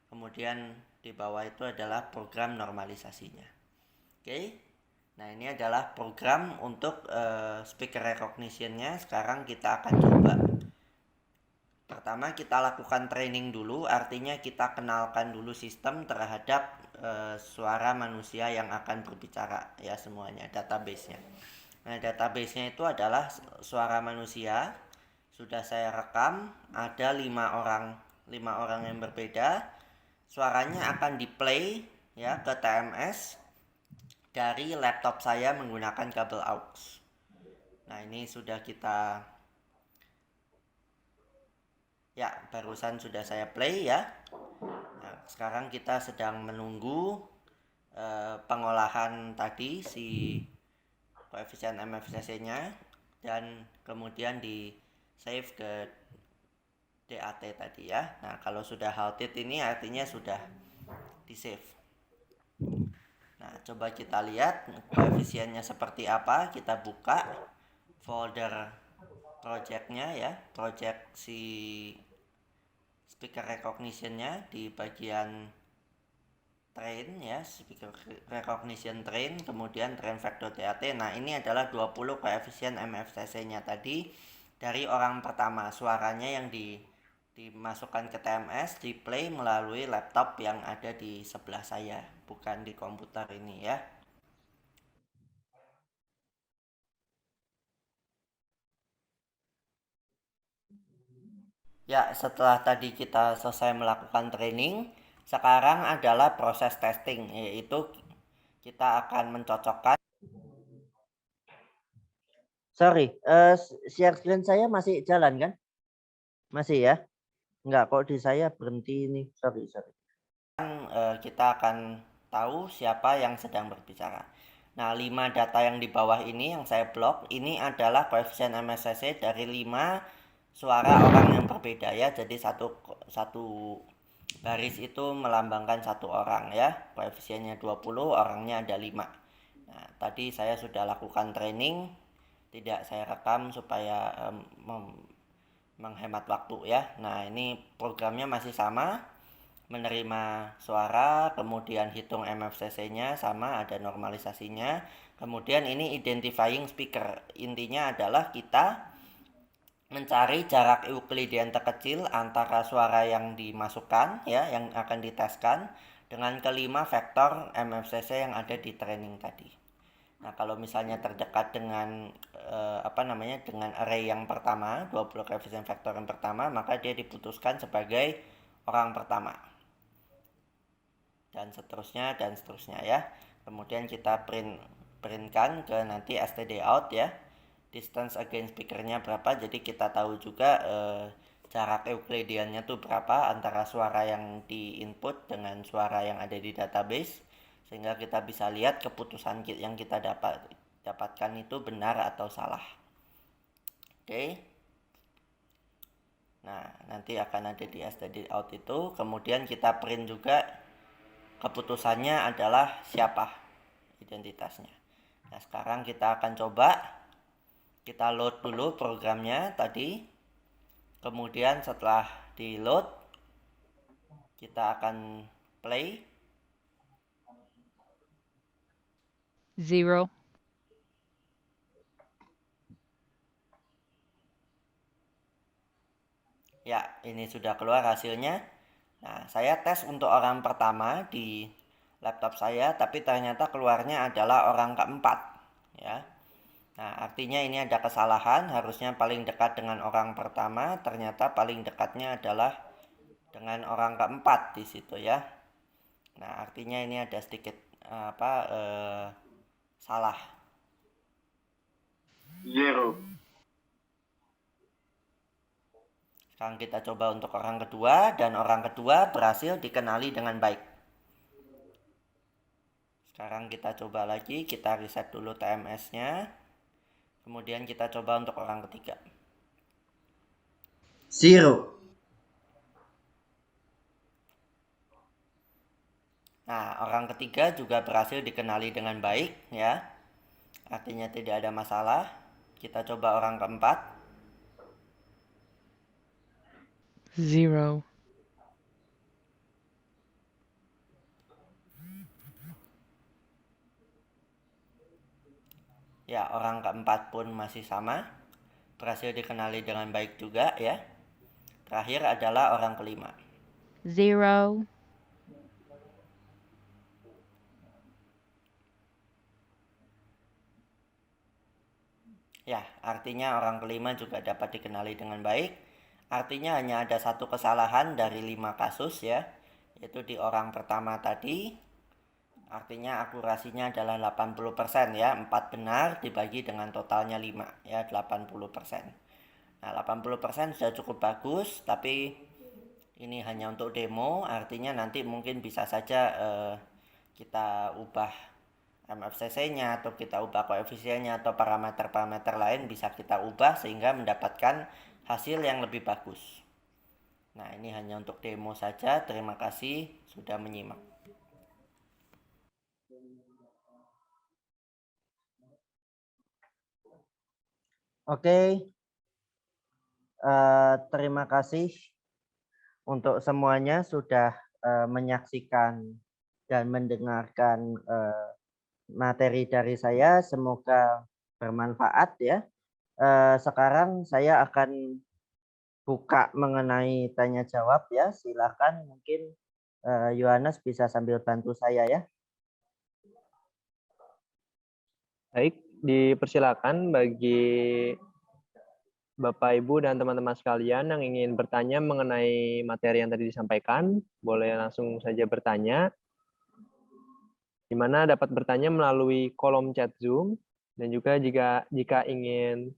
Kemudian di bawah itu adalah program normalisasinya. Oke. Nah, ini adalah program untuk speaker recognition-nya. Sekarang kita akan coba. Pertama kita lakukan training dulu, artinya kita kenalkan dulu sistem terhadap suara manusia yang akan berbicara ya, semuanya database-nya. Nah, database-nya itu adalah suara manusia. Sudah saya rekam, ada 5 orang yang berbeda. Suaranya akan di-play ya ke TMS dari laptop saya menggunakan kabel aux. Nah, ini sudah kita ya, barusan sudah saya play ya. Nah, sekarang kita sedang menunggu pengolahan tadi si koefisien MFCC-nya dan kemudian di save ke DAT tadi ya. Nah, kalau sudah halted ini artinya sudah di save. Nah, coba kita lihat koefisiennya seperti apa. Kita buka folder projectnya ya, project si speaker recognition-nya di bagian train ya, speaker recognition train, kemudian train fact.dat. Nah, ini adalah 20 koefisien MFCC-nya tadi dari orang pertama. Suaranya yang dimasukkan ke TMS, di play melalui laptop yang ada di sebelah saya, bukan di komputer ini ya. Ya, setelah tadi kita selesai melakukan training, sekarang adalah proses testing, yaitu kita akan mencocokkan. Sorry, share screen saya masih jalan kan? Masih ya? Enggak, kok di saya berhenti ini. Sorry. Kita akan tahu siapa yang sedang berbicara. Nah, 5 data yang di bawah ini yang saya blok, ini adalah koefisien MFCC dari 5 suara orang yang berbeda ya. Jadi satu baris itu melambangkan satu orang ya. Koefisiennya 20, orangnya ada 5. Nah, tadi saya sudah lakukan training, tidak saya rekam supaya menghemat waktu ya. Nah, ini programnya masih sama, menerima suara, kemudian hitung MFCC-nya sama, ada normalisasinya. Kemudian ini identifying speaker. Intinya adalah kita mencari jarak Euklidian terkecil antara suara yang dimasukkan ya, yang akan diteskan dengan kelima vektor MFCC yang ada di training tadi. Nah, kalau misalnya terdekat dengan dengan array yang pertama, 20 koefisien vektor yang pertama, maka dia diputuskan sebagai orang pertama. Dan seterusnya ya. Kemudian kita printkan ke nanti std out ya, distance against speakernya berapa, jadi kita tahu juga jarak Euklidiannya tuh berapa antara suara yang di input dengan suara yang ada di database, sehingga kita bisa lihat keputusan yang kita dapatkan itu benar atau salah. Oke. Nah, nanti akan ada di stdout itu, kemudian kita print juga keputusannya adalah siapa identitasnya. Nah, sekarang kita akan coba, kita load dulu programnya tadi, kemudian setelah di load, kita akan play. 0. Ya, ini sudah keluar hasilnya. Nah, saya tes untuk orang pertama di laptop saya, tapi ternyata keluarnya adalah orang keempat. Ya. Nah, artinya ini ada kesalahan, harusnya paling dekat dengan orang pertama, ternyata paling dekatnya adalah dengan orang keempat di situ ya. Nah, artinya ini ada sedikit salah. 0. Sekarang kita coba untuk orang kedua, dan orang kedua berhasil dikenali dengan baik. Sekarang kita coba lagi, kita reset dulu TMS-nya. Kemudian kita coba untuk orang ketiga. 0. Nah, orang ketiga juga berhasil dikenali dengan baik ya. Artinya tidak ada masalah. Kita coba orang keempat. 0. Ya, orang keempat pun masih sama. Berhasil dikenali dengan baik juga ya. Terakhir adalah orang kelima. 0. Ya, artinya orang kelima juga dapat dikenali dengan baik. Artinya hanya ada satu kesalahan dari 5 kasus ya, yaitu di orang pertama tadi. Artinya akurasinya adalah 80% ya, 4 benar dibagi dengan totalnya 5 ya, 80%. Nah, 80% sudah cukup bagus, tapi ini hanya untuk demo, artinya nanti mungkin bisa saja kita ubah MFCC-nya atau kita ubah koefisiennya atau parameter-parameter lain bisa kita ubah sehingga mendapatkan hasil yang lebih bagus. Nah, ini hanya untuk demo saja. Terima kasih sudah menyimak. Oke, terima kasih untuk semuanya sudah menyaksikan dan mendengarkan materi dari saya. Semoga bermanfaat ya. Sekarang saya akan buka mengenai tanya jawab ya. Silakan, mungkin Yohanes bisa sambil bantu saya ya. Baik, dipersilakan bagi Bapak, Ibu, dan teman-teman sekalian yang ingin bertanya mengenai materi yang tadi disampaikan, boleh langsung saja bertanya, di mana dapat bertanya melalui kolom chat Zoom, dan juga jika ingin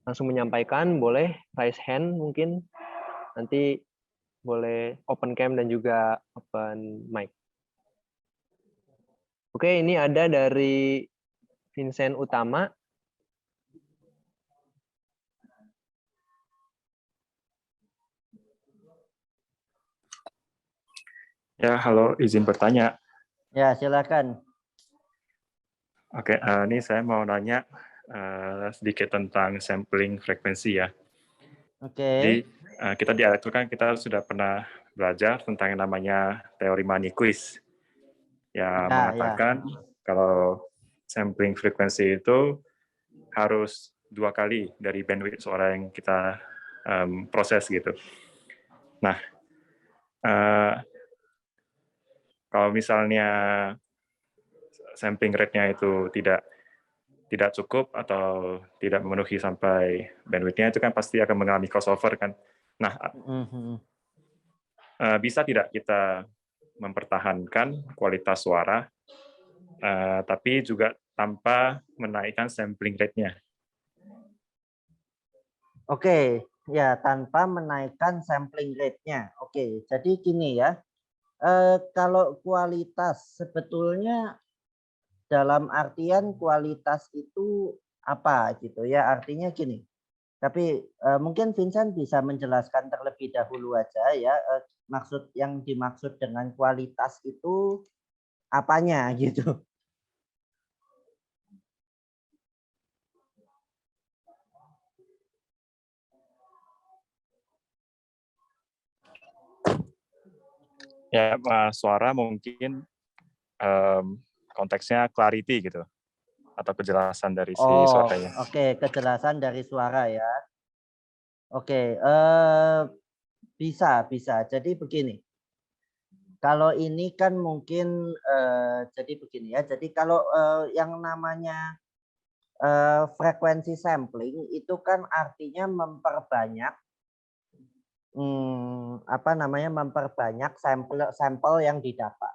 langsung menyampaikan, boleh raise hand mungkin, nanti boleh open cam dan juga open mic. Oke, ini ada dari Vincent Utama. Ya, halo, izin bertanya. Ya, silakan. Oke, ini saya mau nanya sedikit tentang sampling frekuensi ya. Oke. Jadi kita di elektro kan kita sudah pernah belajar tentang yang namanya teori Maniquis yang mengatakan kalau sampling frekuensi itu harus 2 kali dari bandwidth suara yang kita proses gitu. Nah, kalau misalnya sampling rate-nya itu tidak cukup atau tidak memenuhi sampai bandwidth-nya, itu kan pasti akan mengalami crossover kan. Nah, bisa tidak kita mempertahankan kualitas suara, tapi juga tanpa menaikkan sampling rate-nya? Oke, Ya, tanpa menaikkan sampling rate-nya. Oke, jadi gini ya. Kalau kualitas sebetulnya dalam artian kualitas itu apa gitu ya? Artinya gini. Tapi mungkin Vincent bisa menjelaskan terlebih dahulu aja ya. Maksud yang dimaksud dengan kualitas itu apanya gitu. Ya, suara mungkin konteksnya clarity gitu, atau kejelasan dari si Oh, suaranya. oke, kejelasan dari suara ya. Oke, bisa. Jadi begini. Kalau ini kan mungkin jadi begini ya. Jadi kalau yang namanya frekuensi sampling itu kan artinya memperbanyak memperbanyak sampel yang didapat.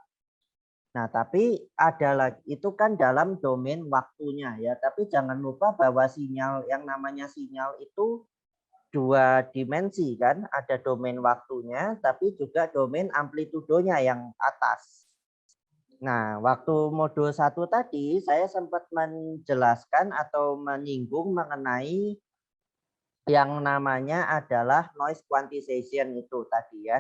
Nah, tapi ada lagi itu kan dalam domain waktunya ya. Tapi jangan lupa bahwa sinyal yang namanya sinyal itu dua dimensi kan, ada domain waktunya tapi juga domain amplitudonya yang atas. Nah, waktu modul 1 tadi saya sempat menjelaskan atau menyinggung mengenai yang namanya adalah noise quantization itu tadi ya.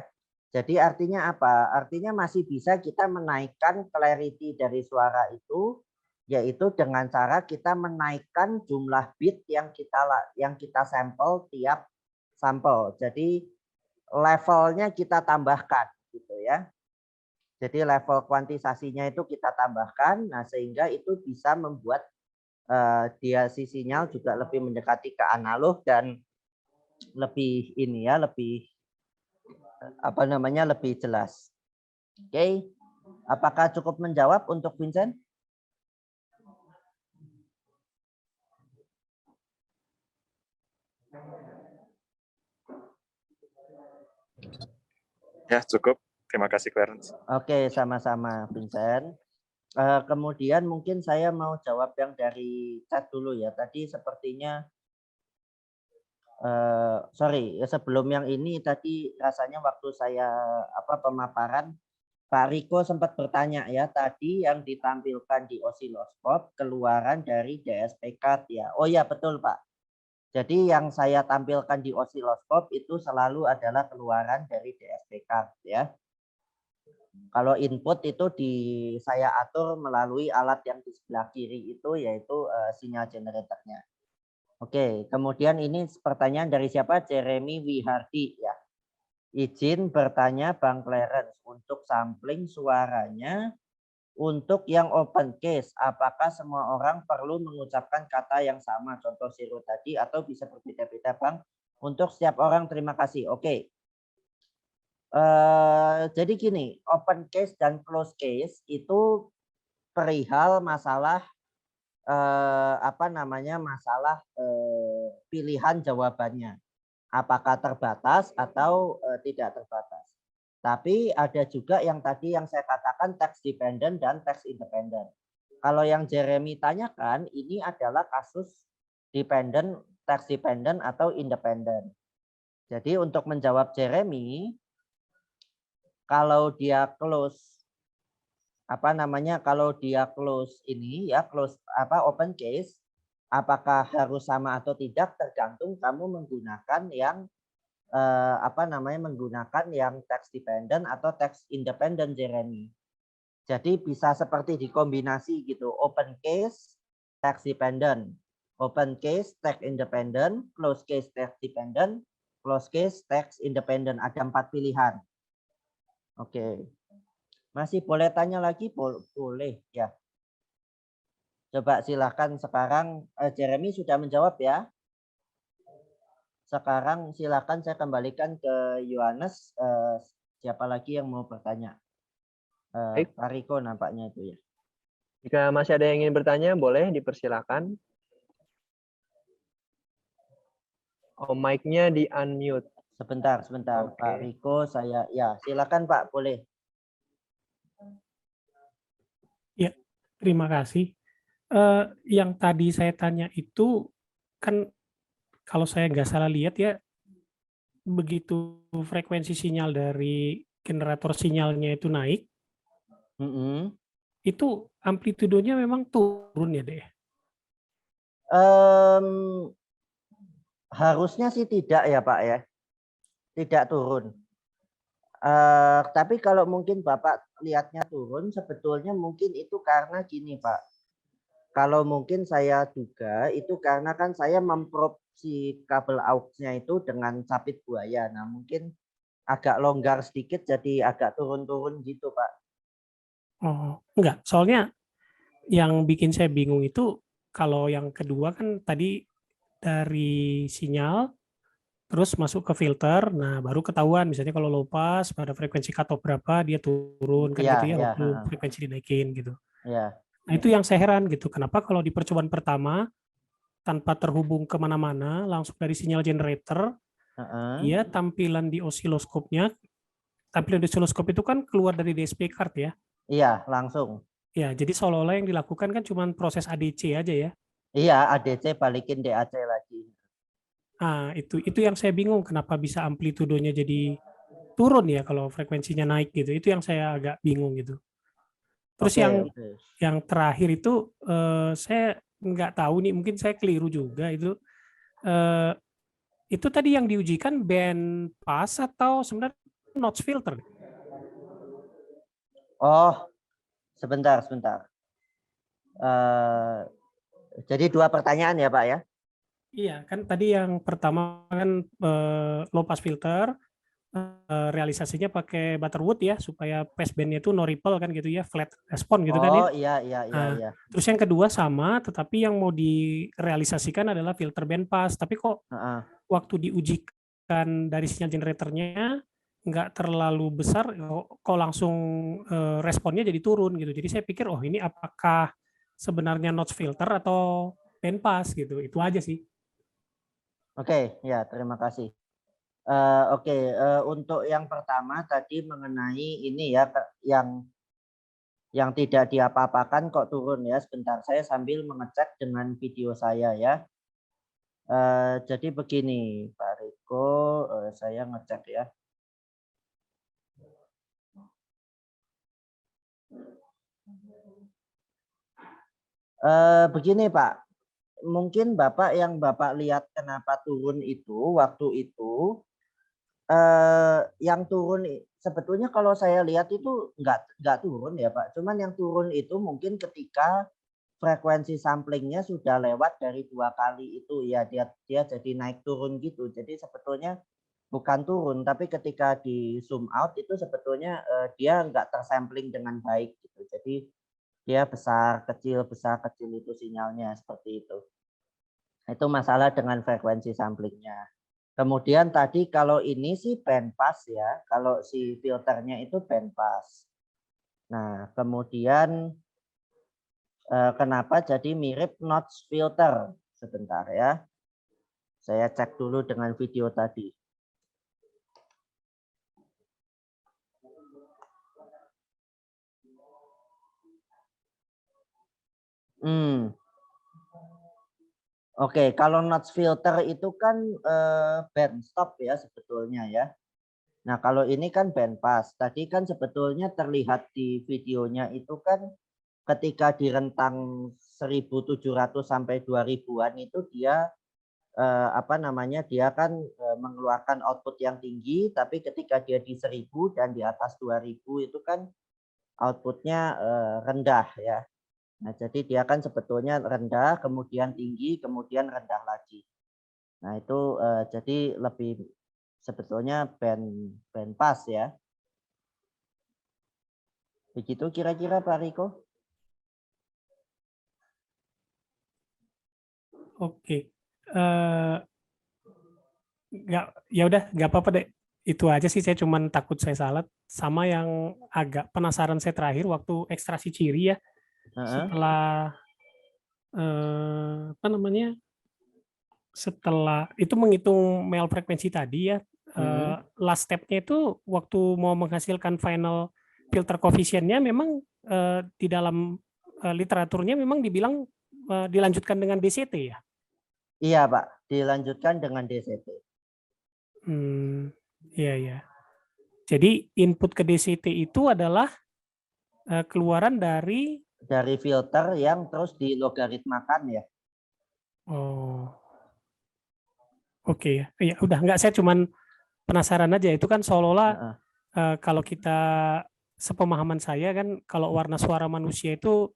Jadi artinya apa? Artinya masih bisa kita menaikkan clarity dari suara itu, yaitu dengan cara kita menaikkan jumlah bit yang kita sampel tiap sampel. Jadi levelnya kita tambahkan gitu ya. Jadi level kuantisasinya itu kita tambahkan, nah sehingga itu bisa membuat dia si sinyal juga lebih mendekati ke analog dan lebih ini ya, lebih lebih jelas. Oke, apakah cukup menjawab untuk Vincent? Ya, cukup. Terima kasih, Clarence. Oke, sama-sama Vincent. Kemudian mungkin saya mau jawab yang dari chat dulu ya. Tadi sepertinya sebelum yang ini tadi rasanya waktu saya pemaparan Pak Riko sempat bertanya ya, tadi yang ditampilkan di osiloskop keluaran dari DSP card ya. Oh ya, betul Pak. Jadi yang saya tampilkan di osiloskop itu selalu adalah keluaran dari DSP card ya. Kalau input itu saya atur melalui alat yang di sebelah kiri itu, yaitu sinyal generatornya. Oke, kemudian ini pertanyaan dari siapa? Jeremy Wihardi ya. Izin bertanya Bang Clarence, untuk sampling suaranya untuk yang open case, apakah semua orang perlu mengucapkan kata yang sama, contoh zero tadi, atau bisa berbeda-beda Bang? Untuk setiap orang terima kasih. Oke. Jadi gini, open case dan close case itu perihal masalah pilihan jawabannya. Apakah terbatas atau tidak terbatas. Tapi ada juga yang tadi yang saya katakan text dependent dan text independent. Kalau yang Jeremy tanyakan ini adalah kasus dependent, text dependent atau independent. Jadi untuk menjawab Jeremy, kalau dia close kalau dia close ini ya open case, apakah harus sama atau tidak tergantung kamu menggunakan yang menggunakan yang text dependent atau text independent Jeremy. Jadi bisa seperti dikombinasi gitu, open case text dependent, open case text independent, close case text dependent, close case text independent, ada 4 pilihan. Oke. Masih boleh tanya lagi? Boleh ya. Coba silakan sekarang Jeremy sudah menjawab ya. Sekarang silakan saya kembalikan ke Yohanes. Siapa lagi yang mau bertanya? Pak Riko nampaknya itu ya. Jika masih ada yang ingin bertanya, boleh dipersilakan. Oh, mic-nya di unmute. Sebentar. Okay. Pak Riko saya ya silakan Pak, boleh. Ya, terima kasih. Yang tadi saya tanya itu kan kalau saya nggak salah lihat ya, begitu frekuensi sinyal dari generator sinyalnya itu naik, Mm-mm. itu amplitudenya memang turun ya, Dek? Em, Harusnya sih tidak ya Pak ya, tidak turun. Tapi kalau mungkin Bapak lihatnya turun, sebetulnya mungkin itu karena gini Pak. Kalau mungkin saya duga itu karena kan saya memprop si kabel aux-nya itu dengan capit buaya. Nah mungkin agak longgar sedikit jadi agak turun-turun gitu Pak. Oh, enggak. Soalnya yang bikin saya bingung itu kalau yang kedua kan tadi dari sinyal terus masuk ke filter, nah baru ketahuan misalnya kalau low pass pada frekuensi cutoff berapa dia turun kan Iya, gitu ya iya, waktu frekuensi dinaikin gitu. iya. Nah itu yang saya heran gitu, kenapa kalau di percobaan pertama tanpa terhubung kemana-mana langsung dari sinyal generator, Heeh. dia tampilan di osiloskopnya, tampilan di osiloskop itu kan keluar dari DSP card ya. Iya, langsung. Ya, jadi seolah-olah yang dilakukan kan cuma proses ADC aja ya. Iya, ADC balikin DAC lagi. Nah, itu yang saya bingung kenapa bisa amplitudenya jadi turun ya kalau frekuensinya naik gitu. Itu yang saya agak bingung gitu. Terus Oke, yang oke. terakhir itu saya nggak tahu nih, mungkin saya keliru juga itu. Eh, itu tadi yang diujikan band pass atau sebenarnya notch filter? Oh, sebentar, sebentar. Jadi 2 pertanyaan ya Pak ya? Iya, kan tadi yang pertama kan low pass filter, realisasinya pakai Butterwood ya supaya passbandnya itu no ripple kan gitu ya, flat respon gitu kan ya. Oh iya, iya, iya, Nah, iya. terus yang kedua sama, tetapi yang mau direalisasikan adalah filter band pass. Tapi kok Heeh. waktu diujikan dari sinyal generatornya nggak terlalu besar, kok langsung responnya jadi turun gitu. Jadi saya pikir, oh ini apakah sebenarnya notch filter atau band pass gitu. Itu aja sih. Oke, ya terima kasih. Oke, untuk yang pertama tadi mengenai ini ya, yang tidak diapa-apakan kok turun ya. Sebentar, saya sambil mengecek dengan video saya ya. Jadi begini, Pak Riko, saya ngecek ya. Begini Pak, mungkin Bapak yang Bapak lihat kenapa turun itu waktu itu, yang turun sebetulnya kalau saya lihat itu nggak turun ya Pak. Cuman yang turun itu mungkin ketika frekuensi samplingnya sudah lewat dari 2 kali itu ya dia jadi naik turun gitu. Jadi sebetulnya bukan turun, tapi ketika di zoom out itu sebetulnya dia nggak tersampling dengan baik gitu. Jadi dia besar kecil itu sinyalnya seperti itu. Itu masalah dengan frekuensi samplingnya. Kemudian tadi kalau ini sih band pass ya, kalau si filternya itu band pass. Nah, kemudian kenapa jadi mirip notch filter? Sebentar ya. Saya cek dulu dengan video tadi. Oke, kalau notch filter itu kan band stop ya sebetulnya ya. Nah, kalau ini kan band pass. Tadi kan sebetulnya terlihat di videonya itu kan ketika di rentang 1.700 sampai 2.000-an itu dia dia kan mengeluarkan output yang tinggi, tapi ketika dia di 1.000 dan di atas 2.000 itu kan outputnya rendah ya. Nah, jadi dia kan sebetulnya rendah, kemudian tinggi, kemudian rendah lagi. Nah, itu jadi lebih sebetulnya band pass ya. Begitu kira-kira Pak Riko? Oke. Ya udah, nggak apa-apa deh. Itu aja sih, saya cuman takut saya salah. Sama yang agak penasaran saya terakhir waktu ekstraksi ciri ya. Setelah apa namanya, setelah itu menghitung mel frekuensi tadi ya, last step-nya itu waktu mau menghasilkan final filter coefficient-nya memang di dalam literaturnya memang dibilang dilanjutkan dengan DCT ya? Iya Pak, dilanjutkan dengan DCT. Iya ya. Jadi input ke DCT itu adalah keluaran dari filter yang terus dilogaritmakan ya. Oh. Oke ya. Ya udah nggak, saya cuman penasaran aja, itu kan seolah-olah kalau kita sepemahaman saya kan kalau warna suara manusia itu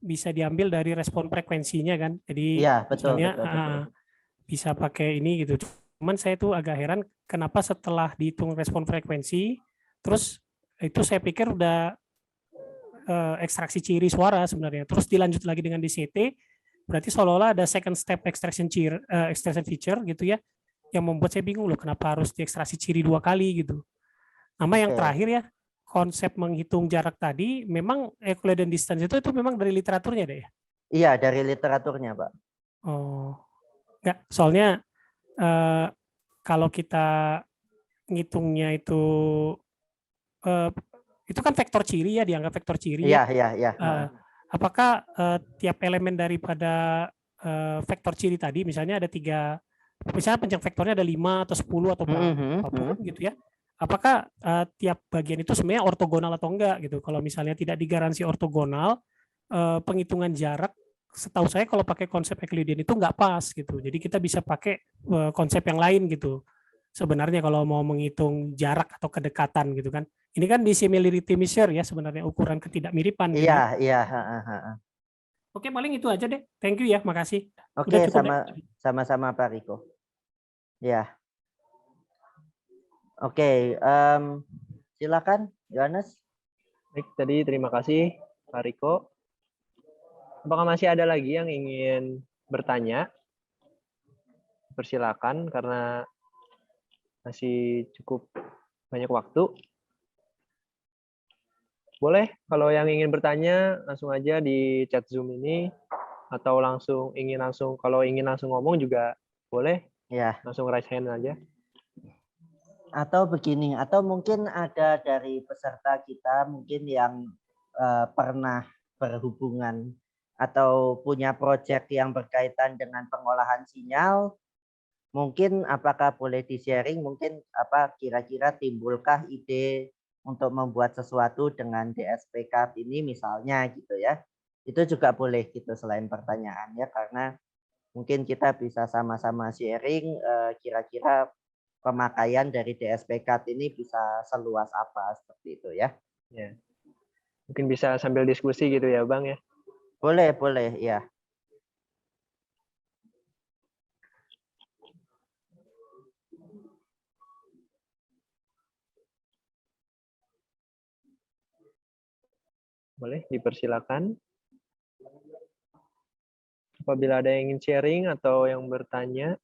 bisa diambil dari respon frekuensinya kan. Jadi Iya, betul, misalnya betul. bisa pakai ini gitu. Cuman saya tuh agak heran kenapa setelah dihitung respon frekuensi, terus itu saya pikir udah ekstraksi ciri suara sebenarnya. Terus dilanjut lagi dengan DCT, berarti seolah-olah ada second step extraction feature gitu ya, yang membuat saya bingung loh kenapa harus diekstraksi ciri 2 kali gitu. Sama yang Oke. terakhir ya, konsep menghitung jarak tadi memang Euclidean distance itu memang dari literaturnya deh ya? Iya, dari literaturnya, Pak. Oh, enggak, soalnya kalau kita ngitungnya itu kan vektor ciri ya, dianggap vektor ciri ya. Iya. Apakah tiap elemen daripada vektor ciri tadi, misalnya ada 3, misalnya panjang vektornya ada 5 atau 10 atau berapapun gitu ya, apakah tiap bagian itu sebenarnya ortogonal atau enggak gitu. Kalau misalnya tidak digaransi ortogonal, penghitungan jarak setahu saya kalau pakai konsep Euclidean itu nggak pas gitu. Jadi kita bisa pakai konsep yang lain gitu. Sebenarnya kalau mau menghitung jarak atau kedekatan gitu kan. Ini kan di similarity measure ya sebenarnya, ukuran ketidakmiripan. Iya. Oke, paling itu aja deh. Thank you ya, makasih. Oke, Udah cukup deh. sama-sama Pak Riko. Ya. Oke, silakan Yohanes. Baik, tadi terima kasih Pak Riko. Apakah masih ada lagi yang ingin bertanya? Persilakan karena masih cukup banyak waktu. Boleh kalau yang ingin bertanya langsung aja di chat Zoom ini, atau kalau ingin langsung ngomong juga boleh. Ya. Langsung raise hand aja. Atau begini, atau mungkin ada dari peserta kita mungkin yang pernah berhubungan atau punya proyek yang berkaitan dengan pengolahan sinyal, mungkin apakah boleh di-sharing, mungkin apa kira-kira timbulkah ide untuk membuat sesuatu dengan DSP card ini misalnya gitu ya. Itu juga boleh gitu selain pertanyaan ya, karena mungkin kita bisa sama-sama sharing kira-kira pemakaian dari DSP card ini bisa seluas apa seperti itu ya. Ya. Mungkin bisa sambil diskusi gitu ya, Bang ya. Boleh ya. Boleh, dipersilakan. Apabila ada yang ingin sharing atau yang bertanya.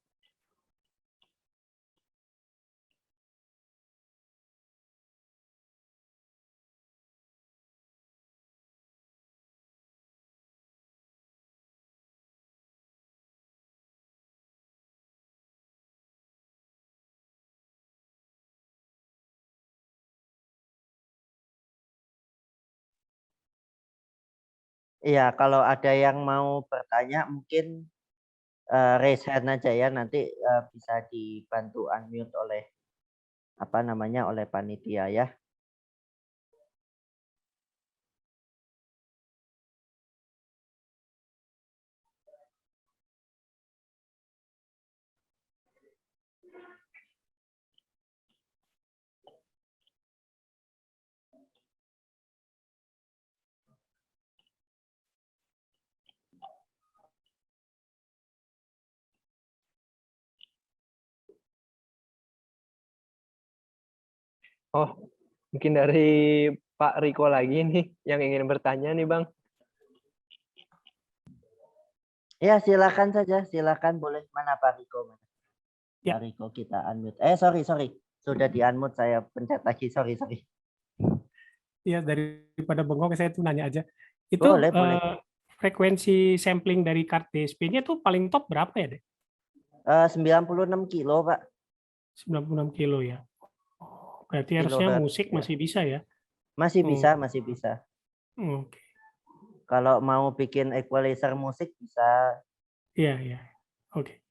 Iya, kalau ada yang mau bertanya mungkin raise hand aja ya, nanti bisa dibantu unmute oleh oleh panitia ya. Oh, mungkin dari Pak Riko lagi nih yang ingin bertanya nih, Bang. Ya, silakan saja, silakan boleh. Mana Pak Riko? Ya. Pak Riko kita unmute. Sorry. Sudah di-unmute, saya pencet lagi. Sorry. Ya, daripada bengong saya tuh nanya aja. Itu Boleh. frekuensi sampling dari card DSP-nya tuh paling top berapa ya, deh? 96 kilo, Pak. 96 kilo ya. Berarti harusnya musik masih bisa ya? Masih bisa. Oke. Kalau mau bikin equalizer musik bisa. Iya. Oke.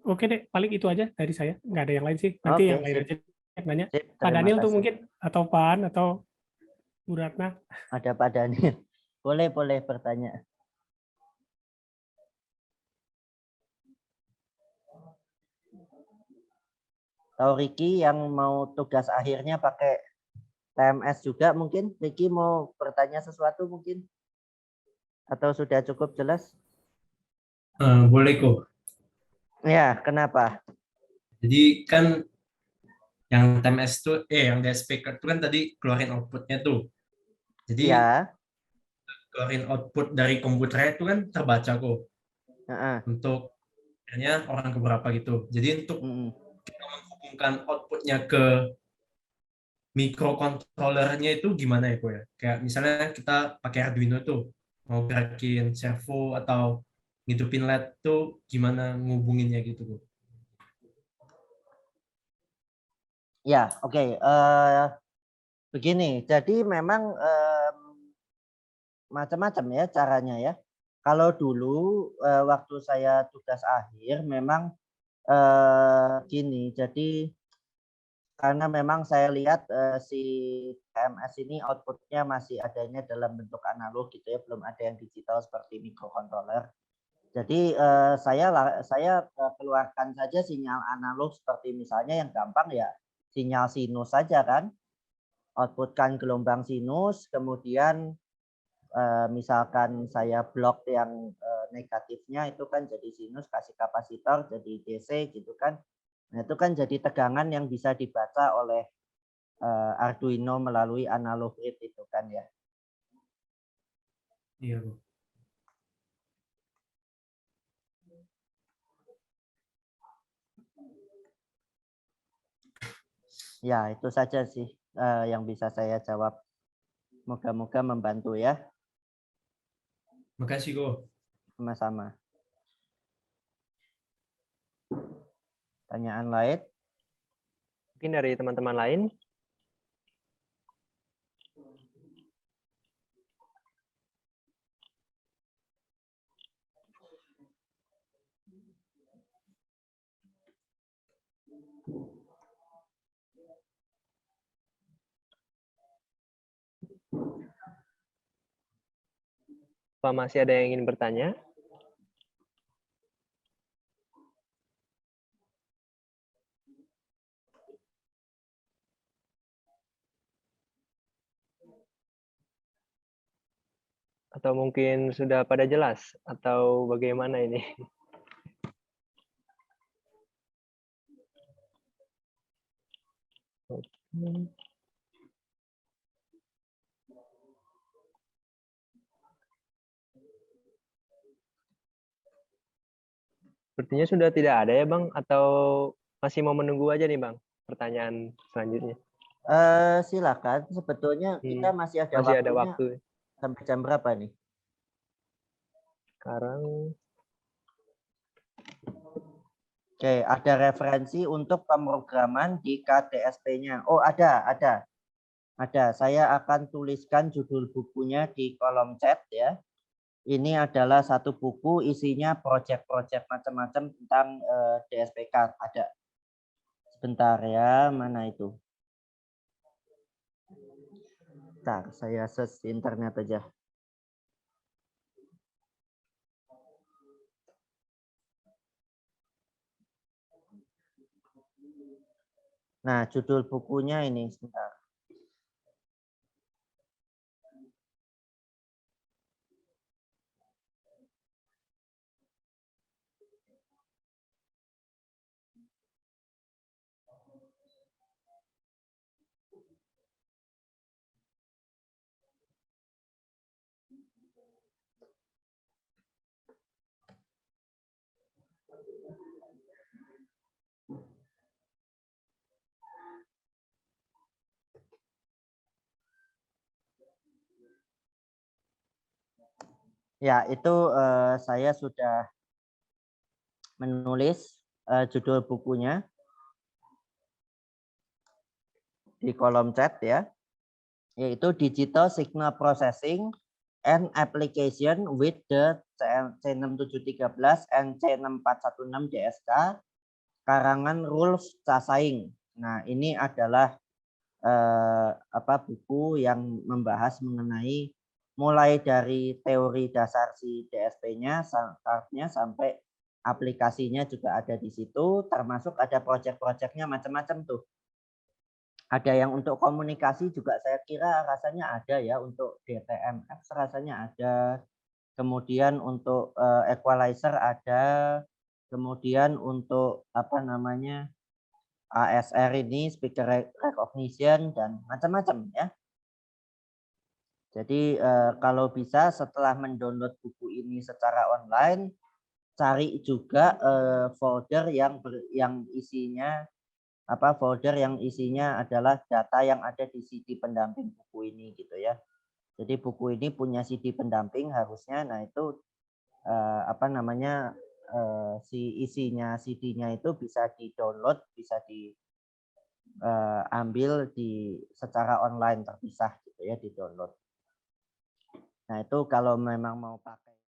Oke deh, paling itu aja dari saya. Nggak ada yang lain sih. Nanti Oke, yang lain sip. aja yang nanya. Sip, Pak terima Daniel tuh kasih. mungkin, atau Pak An, atau Bu Ratna. Ada Pak Daniel. Boleh bertanya. Tahu Ricky yang mau tugas akhirnya pakai TMS juga mungkin? Ricky mau bertanya sesuatu mungkin? Atau sudah cukup jelas? Boleh kok. Ya, kenapa? Jadi kan yang TMS tuh, yang DSP itu kan tadi keluarin outputnya tuh. Jadi Ya. keluarin output dari komputernya itu kan terbaca kok. Heeh. Untuk akhirnya orang keberapa gitu. Jadi untuk kita menghubungkan outputnya ke microcontrollernya itu gimana ya kok ya? Kayak misalnya kita pakai Arduino tuh, mau gerakin servo atau ngidupin LED tuh gimana ngubunginnya gitu kok. Ya, oke. Begini, jadi memang macam-macam ya caranya ya. Kalau dulu waktu saya tugas akhir memang gini, jadi karena memang saya lihat si TMS ini outputnya masih adanya dalam bentuk analog gitu ya, belum ada yang digital seperti microcontroller. Jadi saya keluarkan saja sinyal analog seperti misalnya yang gampang ya sinyal sinus saja kan, outputkan gelombang sinus, kemudian misalkan saya blok yang negatifnya itu kan jadi sinus, kasih kapasitor jadi DC gitu kan. Nah itu kan jadi tegangan yang bisa dibaca oleh Arduino melalui analog read itu kan ya. Iya. Ya itu saja sih yang bisa saya jawab. Moga-moga membantu ya. Makasih kok. Sama-sama. Pertanyaan lain? Mungkin dari teman-teman lain. Apa masih ada yang ingin bertanya? Atau mungkin sudah pada jelas? Atau bagaimana ini? Sepertinya sudah tidak ada ya Bang? Atau masih mau menunggu aja nih Bang? Pertanyaan selanjutnya. Silakan. Sebetulnya kita masih ada Masih waktunya. ada waktu. Sampai jam berapa nih? Sekarang. Oke, ada referensi untuk pemrograman di KTSP-nya. Oh, ada. Ada. Saya akan tuliskan judul bukunya di kolom chat ya. Ini adalah satu buku isinya proyek-proyek macam-macam tentang DSPK. Ada. Sebentar ya, mana itu? Bentar, saya search di internet aja. Nah, judul bukunya ini sebentar. Ya, itu saya sudah menulis judul bukunya di kolom chat ya, yaitu Digital Signal Processing and Application with the C6713 and C6416 DSK karangan Rolf Casaing. Nah, ini adalah buku yang membahas mengenai mulai dari teori dasar si DSP-nya sampai aplikasinya juga ada di situ, termasuk ada proyek-proyeknya macam-macam tuh. Ada yang untuk komunikasi juga saya kira rasanya ada ya, untuk DTMF rasanya ada, kemudian untuk equalizer ada, kemudian untuk ASR ini speaker recognition dan macam-macam ya. Jadi kalau bisa setelah mendownload buku ini secara online, cari juga folder yang isinya folder yang isinya adalah data yang ada di CD pendamping buku ini gitu ya. Jadi buku ini punya CD pendamping harusnya. Nah itu si isinya CD-nya itu bisa di-download, bisa diambil secara online terpisah gitu ya, di-download. Nah itu kalau memang mau pakai